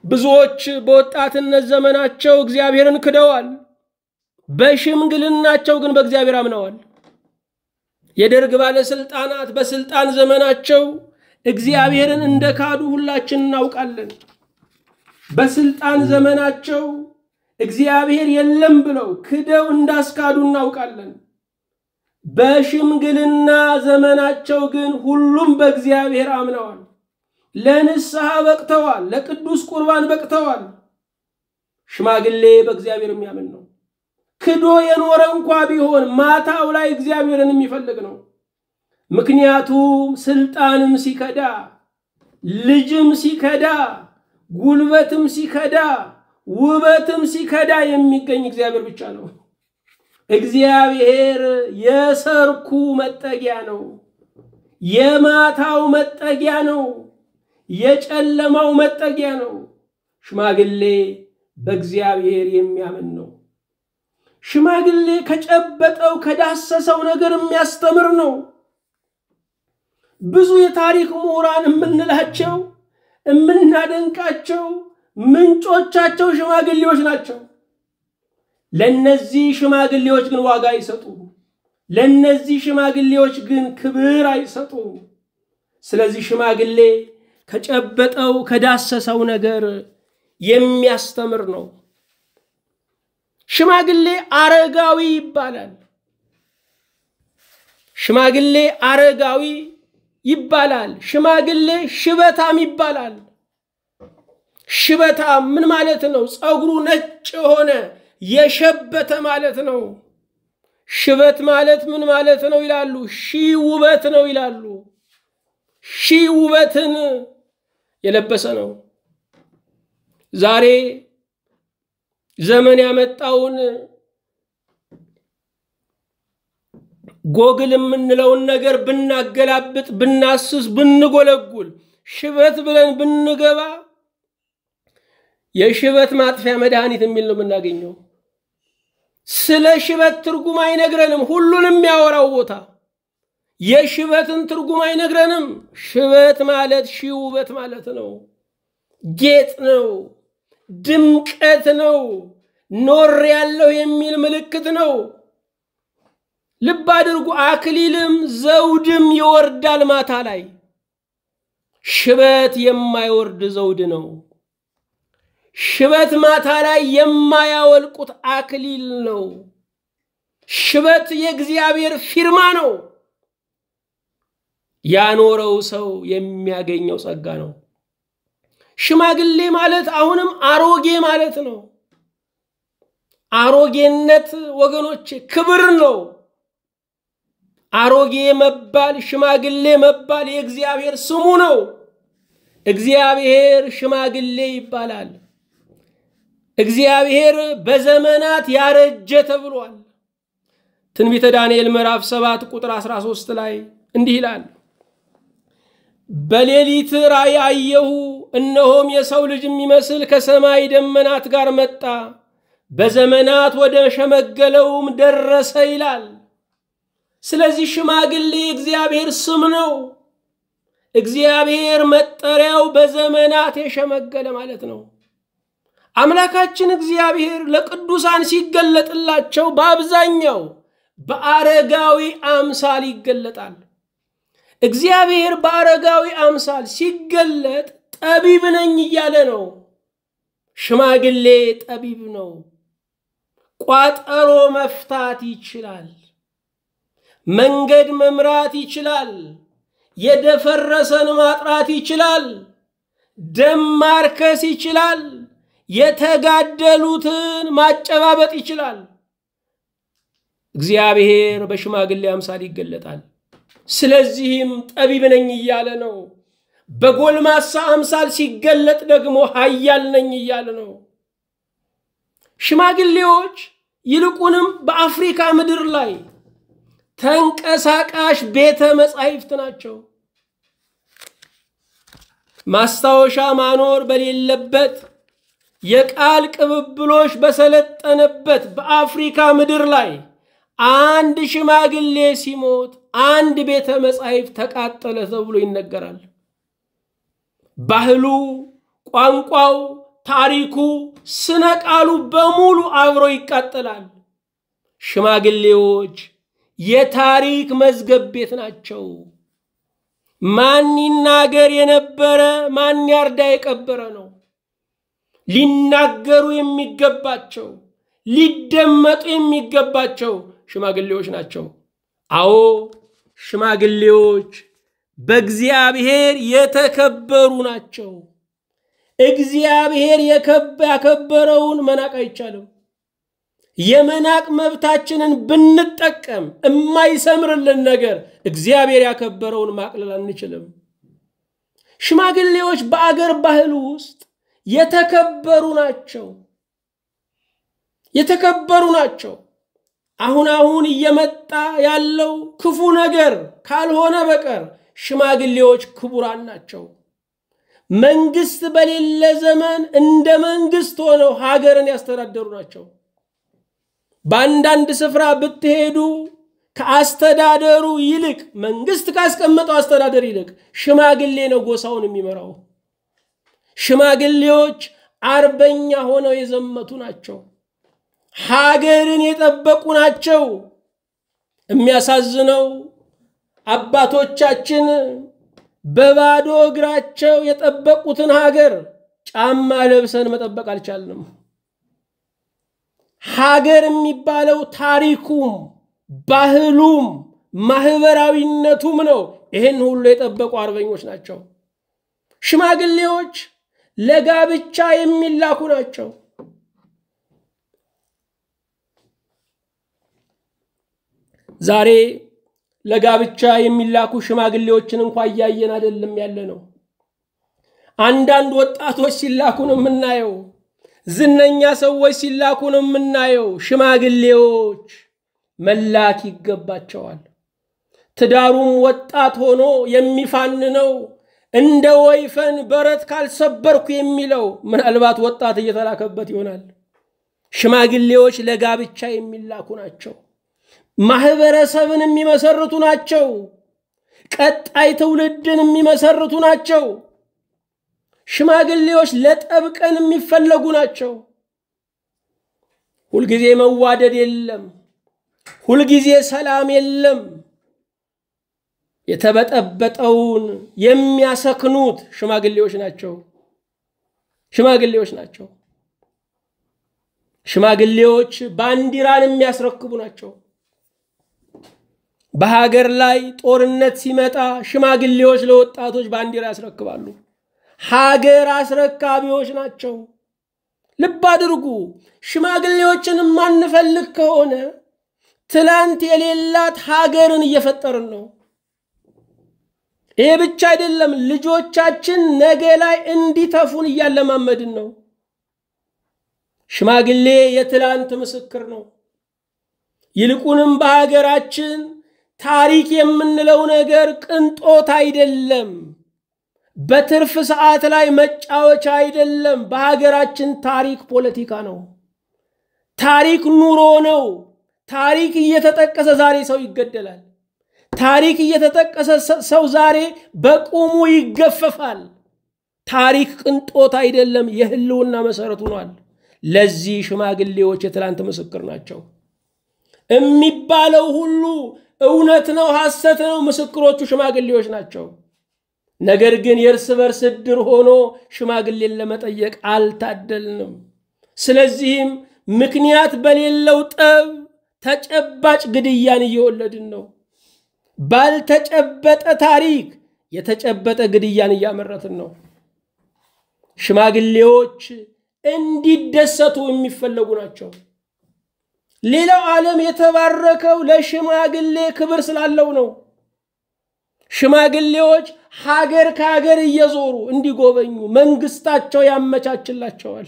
ብዙዎች በወጣትነት ዘመናቸው እግዚአብሔርን ክደዋል። በሽምግልናቸው ግን በእግዚአብሔር አምነዋል። የደርግ ባለስልጣናት በስልጣን ዘመናቸው እግዚአብሔርን እንደካዱ ሁላችን እናውቃለን። በስልጣን ዘመናቸው እግዚአብሔር የለም ብለው ክደው እንዳስካዱ እናውቃለን። በሽምግልና ዘመናቸው ግን ሁሉም በእግዚአብሔር አምነዋል። ለንስሐ በቅተዋል። ለቅዱስ ቁርባን በቅተዋል። ሽማግሌ በእግዚአብሔር የሚያምን ነው። ክዶ የኖረ እንኳን ቢሆን ማታው ላይ እግዚአብሔርን የሚፈልግ ነው። ምክንያቱም ስልጣንም ሲከዳ፣ ልጅም ሲከዳ፣ ጉልበትም ሲከዳ፣ ውበትም ሲከዳ የሚገኝ እግዚአብሔር ብቻ ነው። እግዚአብሔር የሰርኩ መጠጊያ ነው። የማታው መጠጊያ ነው። የጨለማው መጠጊያ ነው። ሽማግሌ በእግዚአብሔር የሚያምን ነው። ሽማግሌ ከጨበጠው ከዳሰሰው ነገር የሚያስተምር ነው። ብዙ የታሪክ ምሁራን የምንላቸው የምናደንቃቸው ምንጮቻቸው ሽማግሌዎች ናቸው። ለነዚህ ሽማግሌዎች ግን ዋጋ አይሰጡም። ለነዚህ ሽማግሌዎች ግን ክብር አይሰጡም። ስለዚህ ሽማግሌ ከጨበጠው ከዳሰሰው ነገር የሚያስተምር ነው። ሽማግሌ አረጋዊ ይባላል። ሽማግሌ አረጋዊ ይባላል። ሽማግሌ ሽበታም ይባላል። ሽበታም ምን ማለት ነው? ፀጉሩ ነጭ ሆነ የሸበተ ማለት ነው። ሽበት ማለት ምን ማለት ነው ይላሉ? ሺህ ውበት ነው ይላሉ። ሺህ ውበትን የለበሰ ነው። ዛሬ ዘመን ያመጣውን ጎግል የምንለውን ነገር ብናገላብጥ ብናስስ ብንጎለጉል ሽበት ብለን ብንገባ የሽበት ማጥፊያ መድኃኒት የሚል ነው የምናገኘው። ስለ ሽበት ትርጉም አይነግረንም። ሁሉንም ያወራው ቦታ የሽበትን ትርጉም አይነግረንም። ሽበት ማለት ሺህ ውበት ማለት ነው። ጌጥ ነው፣ ድምቀት ነው፣ ኖር ያለው የሚል ምልክት ነው። ልብ አድርጉ። አክሊልም ዘውድም ይወርዳል ማታ ላይ። ሽበት የማይወርድ ዘውድ ነው። ሽበት ማታ ላይ የማያወልቁት አክሊል ነው። ሽበት የእግዚአብሔር ፊርማ ነው። ያኖረው ሰው የሚያገኘው ጸጋ ነው። ሽማግሌ ማለት አሁንም አሮጌ ማለት ነው። አሮጌነት ወገኖች ክብር ነው። አሮጌ መባል ሽማግሌ መባል የእግዚአብሔር ስሙ ነው። እግዚአብሔር ሽማግሌ ይባላል። እግዚአብሔር በዘመናት ያረጀ ተብሏል። ትንቢተ ዳንኤል ምዕራፍ 7 ቁጥር 13 ላይ እንዲህ ይላል፣ በሌሊት ራእይ አየሁ፣ እነሆም የሰው ልጅ የሚመስል ከሰማይ ደመናት ጋር መጣ፣ በዘመናት ወደ ሸመገለውም ደረሰ ይላል። ስለዚህ ሽማግሌ እግዚአብሔር ስም ነው። እግዚአብሔር መጠሪያው በዘመናት የሸመገለ ማለት ነው። አምላካችን እግዚአብሔር ለቅዱሳን ሲገለጥላቸው በአብዛኛው በአረጋዊ አምሳል ይገለጣል። እግዚአብሔር በአረጋዊ አምሳል ሲገለጥ ጠቢብ ነኝ እያለ ነው። ሽማግሌ ጠቢብ ነው። ቋጠሮ መፍታት ይችላል። መንገድ መምራት ይችላል። የደፈረሰን ማጥራት ይችላል። ደም ማርከስ ይችላል። የተጋደሉትን ማጨባበጥ ይችላል። እግዚአብሔር በሽማግሌ አምሳል ይገለጣል። ስለዚህም ጠቢብ ነኝ እያለ ነው። በጎልማሳ አምሳል ሲገለጥ ደግሞ ኃያል ነኝ እያለ ነው። ሽማግሌዎች ይልቁንም በአፍሪካ ምድር ላይ ተንቀሳቃሽ ቤተ መጻሕፍት ናቸው። ማስታወሻ ማኖር በሌለበት የቃል ቅብብሎሽ በሰለጠነበት በአፍሪካ ምድር ላይ አንድ ሽማግሌ ሲሞት አንድ ቤተ መጻሕፍት ተቃጠለ ተብሎ ይነገራል። ባህሉ፣ ቋንቋው፣ ታሪኩ፣ ስነ ቃሉ በሙሉ አብሮ ይቃጠላል። ሽማግሌዎች የታሪክ መዝገብ ቤት ናቸው። ማን ይናገር የነበረ ማን ያርዳ የቀበረ ነው። ሊናገሩ የሚገባቸው ሊደመጡ የሚገባቸው ሽማግሌዎች ናቸው። አዎ ሽማግሌዎች በእግዚአብሔር የተከበሩ ናቸው። እግዚአብሔር ያከበረውን መናቅ አይቻልም። የመናቅ መብታችንን ብንጠቀም የማይሰምርልን ነገር እግዚአብሔር ያከበረውን ማቅለል አንችልም። ሽማግሌዎች በአገር ባህል ውስጥ የተከበሩ ናቸው። የተከበሩ ናቸው። አሁን እየመጣ ያለው ክፉ ነገር ካልሆነ በቀር ሽማግሌዎች ክቡራን ናቸው። መንግስት በሌለ ዘመን እንደ መንግስት ሆነው ሀገርን ያስተዳደሩ ናቸው። በአንዳንድ ስፍራ ብትሄዱ ከአስተዳደሩ ይልቅ መንግስት ካስቀመጠው አስተዳደር ይልቅ ሽማግሌ ነው ጎሳውን የሚመራው። ሽማግሌዎች አርበኛ ሆነው የዘመቱ ናቸው። ሀገርን የጠበቁ ናቸው። የሚያሳዝነው አባቶቻችን በባዶ እግራቸው የጠበቁትን ሀገር ጫማ ለብሰን መጠበቅ አልቻልንም። ሀገር የሚባለው ታሪኩም ባህሉም ማህበራዊነቱም ነው። ይሄን ሁሉ የጠበቁ አርበኞች ናቸው። ሽማግሌዎች ለጋብቻ የሚላኩ ናቸው። ዛሬ ለጋብቻ የሚላኩ ሽማግሌዎችን እንኳን ያየን አይደለም ያለነው። አንዳንድ ወጣቶች ሲላኩ ነው የምናየው። ዝነኛ ሰዎች ሲላኩ ነው የምናየው። ሽማግሌዎች መላክ ይገባቸዋል። ትዳሩም ወጣት ሆኖ የሚፋንነው እንደ ወይፈን በረት ካልሰበርኩ የሚለው ምናልባት ወጣት እየተላከበት ይሆናል። ሽማግሌዎች ለጋብቻ የሚላኩ ናቸው። ማህበረሰብን የሚመሰርቱ ናቸው። ቀጣይ ትውልድን የሚመሰርቱ ናቸው። ሽማግሌዎች ለጠብቀን የሚፈለጉ ናቸው። ሁልጊዜ መዋደድ የለም። ሁልጊዜ ሰላም የለም። የተበጠበጠውን የሚያሰክኑት ሽማግሌዎች ናቸው። ሽማግሌዎች ናቸው። ሽማግሌዎች ባንዲራን የሚያስረክቡ ናቸው። በሀገር ላይ ጦርነት ሲመጣ ሽማግሌዎች ለወጣቶች ባንዲራ ያስረክባሉ። ሀገር አስረካቢዎች ናቸው። ልብ አድርጉ። ሽማግሌዎችን ማንፈልግ ከሆነ ትላንት የሌላት ሀገርን እየፈጠርን ነው። ይሄ ብቻ አይደለም፣ ልጆቻችን ነገ ላይ እንዲተፉን እያለማመድን ነው። ሽማግሌ የትላንት ምስክር ነው። ይልቁንም በሀገራችን ታሪክ የምንለው ነገር ቅንጦት አይደለም። በትርፍ ሰዓት ላይ መጫወቻ አይደለም። በሀገራችን ታሪክ ፖለቲካ ነው። ታሪክ ኑሮ ነው። ታሪክ እየተጠቀሰ ዛሬ ሰው ይገደላል። ታሪክ እየተጠቀሰ ሰው ዛሬ በቁሙ ይገፈፋል። ታሪክ ቅንጦት አይደለም፣ የህልውና መሰረት ሆኗል። ለዚህ ሽማግሌዎች የትላንት ምስክር ናቸው። የሚባለው ሁሉ እውነት ነው ሐሰት ነው፣ ምስክሮቹ ሽማግሌዎች ናቸው። ነገር ግን የእርስ በርስ ድር ሆኖ ሽማግሌን ለመጠየቅ አልታደልንም። ስለዚህም ምክንያት በሌለው ጠብ ተጨባጭ ግድያን እየወለድን ነው። ባልተጨበጠ ታሪክ የተጨበጠ ግድያን እያመረትን ነው። ሽማግሌዎች እንዲደሰቱ የሚፈለጉ ናቸው። ሌላው ዓለም የተባረከው ለሽማግሌ ክብር ስላለው ነው። ሽማግሌዎች ሀገር ከሀገር እየዞሩ እንዲጎበኙ መንግስታቸው ያመቻችላቸዋል።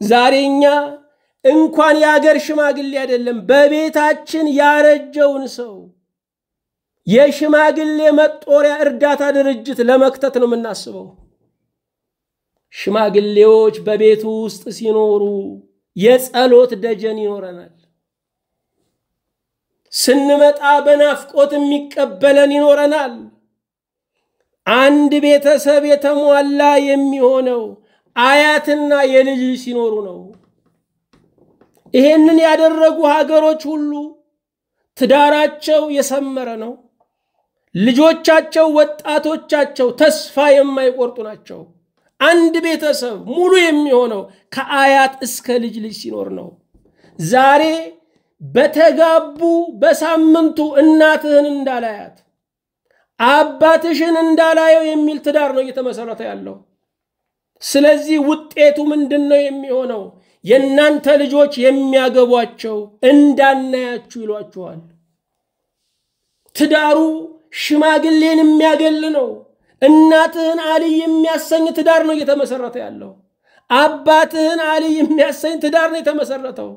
ዛሬኛ እንኳን የሀገር ሽማግሌ አይደለም፣ በቤታችን ያረጀውን ሰው የሽማግሌ መጦሪያ እርዳታ ድርጅት ለመክተት ነው የምናስበው። ሽማግሌዎች በቤቱ ውስጥ ሲኖሩ የጸሎት ደጀን ይኖረናል። ስንመጣ በናፍቆት የሚቀበለን ይኖረናል። አንድ ቤተሰብ የተሟላ የሚሆነው አያትና የልጅ ሲኖሩ ነው። ይሄንን ያደረጉ ሀገሮች ሁሉ ትዳራቸው የሰመረ ነው። ልጆቻቸው ወጣቶቻቸው ተስፋ የማይቆርጡ ናቸው። አንድ ቤተሰብ ሙሉ የሚሆነው ከአያት እስከ ልጅ ሲኖር ነው። ዛሬ በተጋቡ በሳምንቱ እናትህን እንዳላያት አባትሽን እንዳላየው የሚል ትዳር ነው እየተመሰረተ ያለው። ስለዚህ ውጤቱ ምንድነው የሚሆነው? የናንተ ልጆች የሚያገቧቸው እንዳናያችሁ ይሏቸዋል። ትዳሩ ሽማግሌን የሚያገል ነው። እናትህን አልይ የሚያሰኝ ትዳር ነው እየተመሰረተ ያለው። አባትህን አልይ የሚያሰኝ ትዳር ነው የተመሰረተው።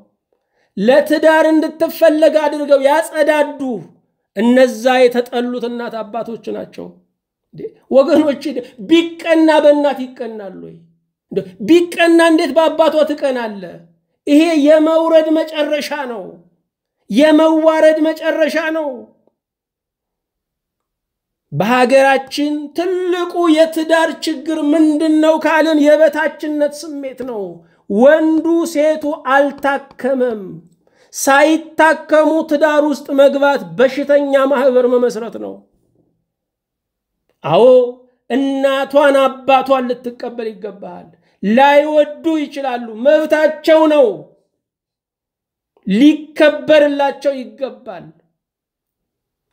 ለትዳር እንድትፈለግ አድርገው ያጸዳዱ እነዛ የተጠሉት እናት አባቶች ናቸው። ወገኖች ቢቀና በእናት ይቀናል ወይ? ቢቀና እንዴት በአባቷ ትቀናለ? ይሄ የመውረድ መጨረሻ ነው። የመዋረድ መጨረሻ ነው። በሀገራችን ትልቁ የትዳር ችግር ምንድነው ካልን የበታችነት ስሜት ነው። ወንዱ ሴቱ አልታከመም። ሳይታከሙ ትዳር ውስጥ መግባት በሽተኛ ማህበር መመስረት ነው። አዎ እናቷን አባቷን ልትቀበል ይገባል። ላይወዱ ይችላሉ፣ መብታቸው ነው። ሊከበርላቸው ይገባል።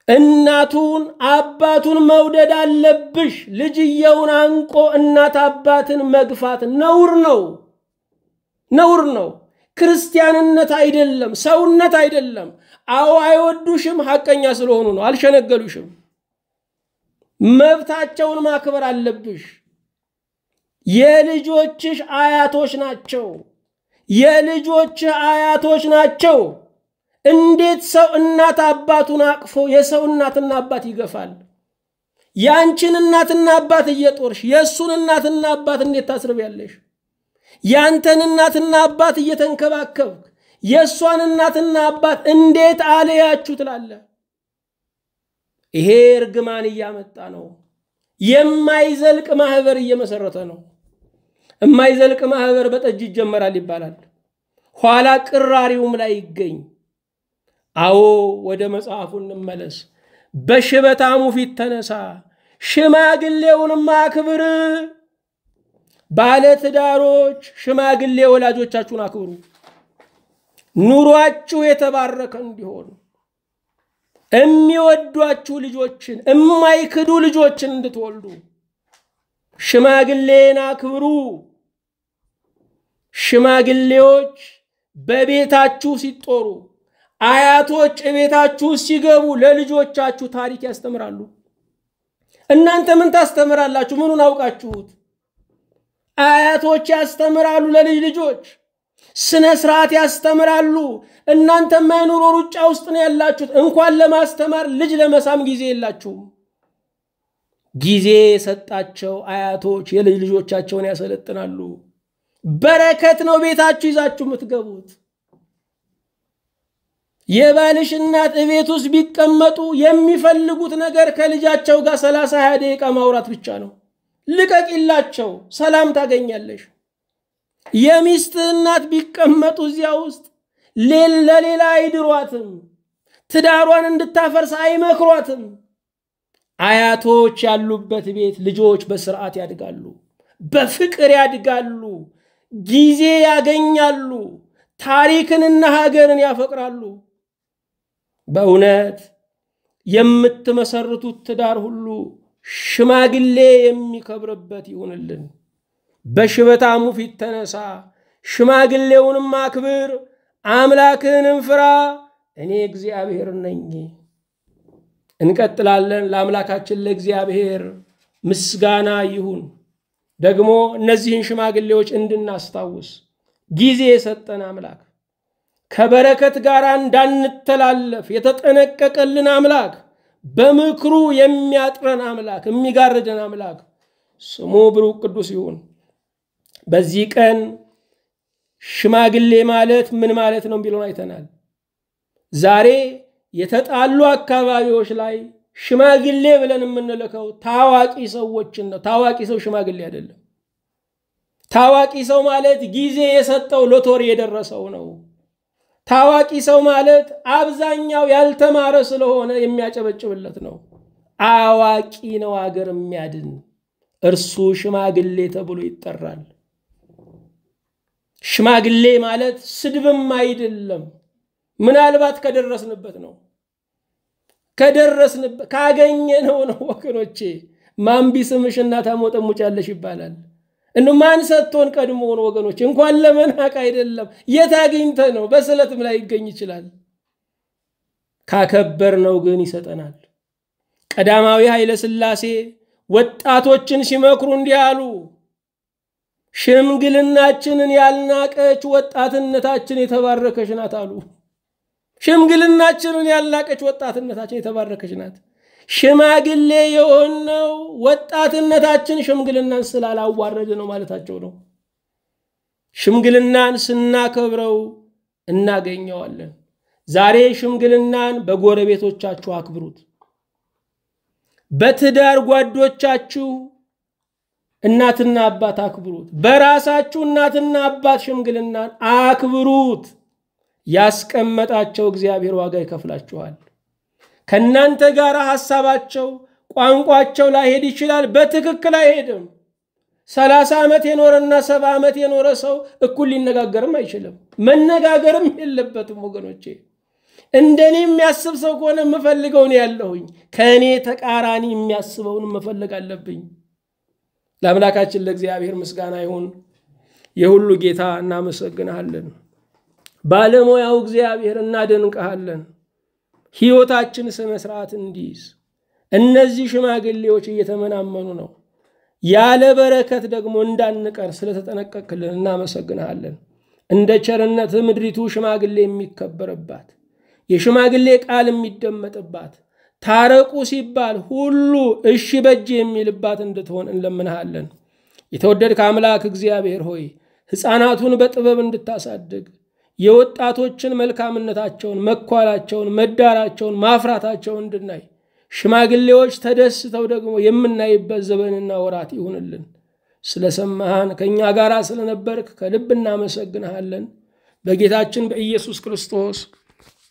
እናቱን አባቱን መውደድ አለብሽ። ልጅየውን አንቆ እናት አባትን መግፋት ነውር ነው። ነውር ነው። ክርስቲያንነት አይደለም፣ ሰውነት አይደለም። አዎ አይወዱሽም፣ ሐቀኛ ስለሆኑ ነው። አልሸነገሉሽም። መብታቸውን ማክበር አለብሽ። የልጆችሽ አያቶች ናቸው። የልጆችህ አያቶች ናቸው። እንዴት ሰው እናት አባቱን አቅፎ የሰው እናትና አባት ይገፋል? ያንቺን እናትና አባት እየጦርሽ የሱን እናትና አባት እንዴት ታስርቢያለሽ? ያንተን እናትና አባት እየተንከባከብክ የሷን እናትና አባት እንዴት አለያችሁ ትላለህ? ይሄ እርግማን እያመጣ ነው። የማይዘልቅ ማህበር እየመሰረተ ነው። የማይዘልቅ ማህበር በጠጅ ይጀመራል ይባላል። ኋላ ቅራሪውም ላይ ይገኝ። አዎ ወደ መጽሐፉ እንመለስ። በሽበታሙ ፊት ተነሳ፣ ሽማግሌውንም አክብር። ባለ ትዳሮች ሽማግሌ ወላጆቻችሁን አክብሩ። ኑሯችሁ የተባረከ እንዲሆን የሚወዷችሁ ልጆችን የማይክዱ ልጆችን እንድትወልዱ ሽማግሌን አክብሩ። ሽማግሌዎች በቤታችሁ ሲጦሩ፣ አያቶች ቤታችሁ ሲገቡ ለልጆቻችሁ ታሪክ ያስተምራሉ። እናንተ ምን ታስተምራላችሁ? ምኑን አውቃችሁት? አያቶች ያስተምራሉ ለልጅ ልጆች፣ ስነ ስርዓት ያስተምራሉ። እናንተ ማይኖር ሩጫ ውስጥ ነው ያላችሁት። እንኳን ለማስተማር ልጅ ለመሳም ጊዜ የላችሁም። ጊዜ የሰጣቸው አያቶች የልጅ ልጆቻቸውን ያሰለጥናሉ። በረከት ነው ቤታችሁ ይዛችሁ የምትገቡት። የባልሽ እናት ቤት ውስጥ ቢቀመጡ የሚፈልጉት ነገር ከልጃቸው ጋር 30-20 ደቂቃ ማውራት ብቻ ነው። ልቀቂላቸው፣ ሰላም ታገኛለሽ። የሚስት እናት ቢቀመጡ እዚያ ውስጥ ለሌላ አይድሯትም። ትዳሯን እንድታፈርስ አይመክሯትም። አያቶች ያሉበት ቤት ልጆች በስርዓት ያድጋሉ፣ በፍቅር ያድጋሉ፣ ጊዜ ያገኛሉ፣ ታሪክንና ሀገርን ያፈቅራሉ። በእውነት የምትመሰርቱት ትዳር ሁሉ ሽማግሌ የሚከብርበት ይሁንልን። በሽበታሙ ፊት ተነሳ፣ ሽማግሌውንም አክብር፣ አምላክህንም ፍራ፣ እኔ እግዚአብሔር ነኝ። እንቀጥላለን። ለአምላካችን ለእግዚአብሔር ምስጋና ይሁን። ደግሞ እነዚህን ሽማግሌዎች እንድናስታውስ ጊዜ የሰጠን አምላክ፣ ከበረከት ጋር እንዳንተላለፍ የተጠነቀቀልን አምላክ፣ በምክሩ የሚያጥረን አምላክ፣ የሚጋርደን አምላክ ስሙ ብሩክ ቅዱስ ይሁን። በዚህ ቀን ሽማግሌ ማለት ምን ማለት ነው ቢሉን አይተናል። ዛሬ የተጣሉ አካባቢዎች ላይ ሽማግሌ ብለን የምንልከው ታዋቂ ሰዎችን ነው። ታዋቂ ሰው ሽማግሌ አይደለም። ታዋቂ ሰው ማለት ጊዜ የሰጠው ሎተሪ የደረሰው ነው። ታዋቂ ሰው ማለት አብዛኛው ያልተማረ ስለሆነ የሚያጨበጭብለት ነው። አዋቂ ነው አገር የሚያድን፣ እርሱ ሽማግሌ ተብሎ ይጠራል። ሽማግሌ ማለት ስድብም አይደለም። ምናልባት ከደረስንበት ነው። ከደረስንበት ካገኘነው ነው ወገኖቼ። ማን ቢስምሽና ታሞጠሙጫለሽ ይባላል። ማን ሰጥቶን ቀድሞ ነው ወገኖቼ። እንኳን ለመናቅ አይደለም የታገኝተ ነው። በስለትም ላይ ይገኝ ይችላል። ካከበርነው ግን ይሰጠናል። ቀዳማዊ ኃይለ ሥላሴ ወጣቶችን ሲመክሩ እንዲህ አሉ። ሽምግልናችንን ያልናቀች ወጣትነታችን የተባረከች ናት አሉ። ሽምግልናችንን ያልናቀች ወጣትነታችን የተባረከች ናት። ሽማግሌ የሆነው ወጣትነታችን ሽምግልናን ስላላዋረደ ነው ማለታቸው ነው። ሽምግልናን ስናከብረው እናገኘዋለን። ዛሬ ሽምግልናን በጎረቤቶቻችሁ አክብሩት። በትዳር ጓዶቻችሁ እናትና አባት አክብሩት። በራሳችሁ እናትና አባት ሽምግልናን አክብሩት። ያስቀመጣቸው እግዚአብሔር ዋጋ ይከፍላችኋል። ከናንተ ጋር ሐሳባቸው ቋንቋቸው ላይሄድ ይችላል፣ በትክክል አይሄድም። 30 ዓመት የኖረና 70 ዓመት የኖረ ሰው እኩል ሊነጋገርም አይችልም፣ መነጋገርም የለበትም። ወገኖቼ እንደኔ የሚያስብ ሰው ከሆነ መፈልገው ነው ያለሁኝ፣ ከኔ ተቃራኒ የሚያስበውን መፈለግ አለብኝ። ለአምላካችን ለእግዚአብሔር ምስጋና ይሁን። የሁሉ ጌታ እናመሰግናለን። ባለሞያው እግዚአብሔር እናደንቀሃለን። ሕይወታችን ስነ ስርዓት እንዲይዝ እነዚህ ሽማግሌዎች እየተመናመኑ ነው። ያለ በረከት ደግሞ እንዳንቀር ስለተጠነቀቅልን እናመሰግናለን። እንደ ቸርነት ምድሪቱ ሽማግሌ የሚከበርባት፣ የሽማግሌ ቃል የሚደመጥባት፣ ታረቁ ሲባል ሁሉ እሺ በጅ የሚልባት እንድትሆን እንለምንሃለን። የተወደድክ አምላክ እግዚአብሔር ሆይ ሕፃናቱን በጥበብ እንድታሳድግ፣ የወጣቶችን መልካምነታቸውን፣ መኳላቸውን፣ መዳራቸውን፣ ማፍራታቸውን እንድናይ፣ ሽማግሌዎች ተደስተው ደግሞ የምናይበት ዘመንና ወራት ይሁንልን። ስለሰማሃን ከኛ ጋር ስለነበርክ ከልብ እናመሰግንሃለን። በጌታችን በኢየሱስ ክርስቶስ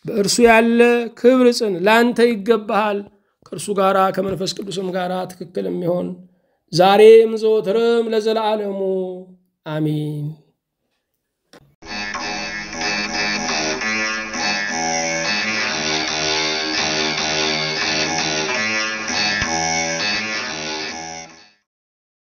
በእርሱ ያለ ክብር ጽን ላንተ ይገባሃል። ከእርሱ ጋር ከመንፈስ ቅዱስም ጋር ትክክል የሚሆን ዛሬም ዘወትርም ለዘላለሙ አሜን።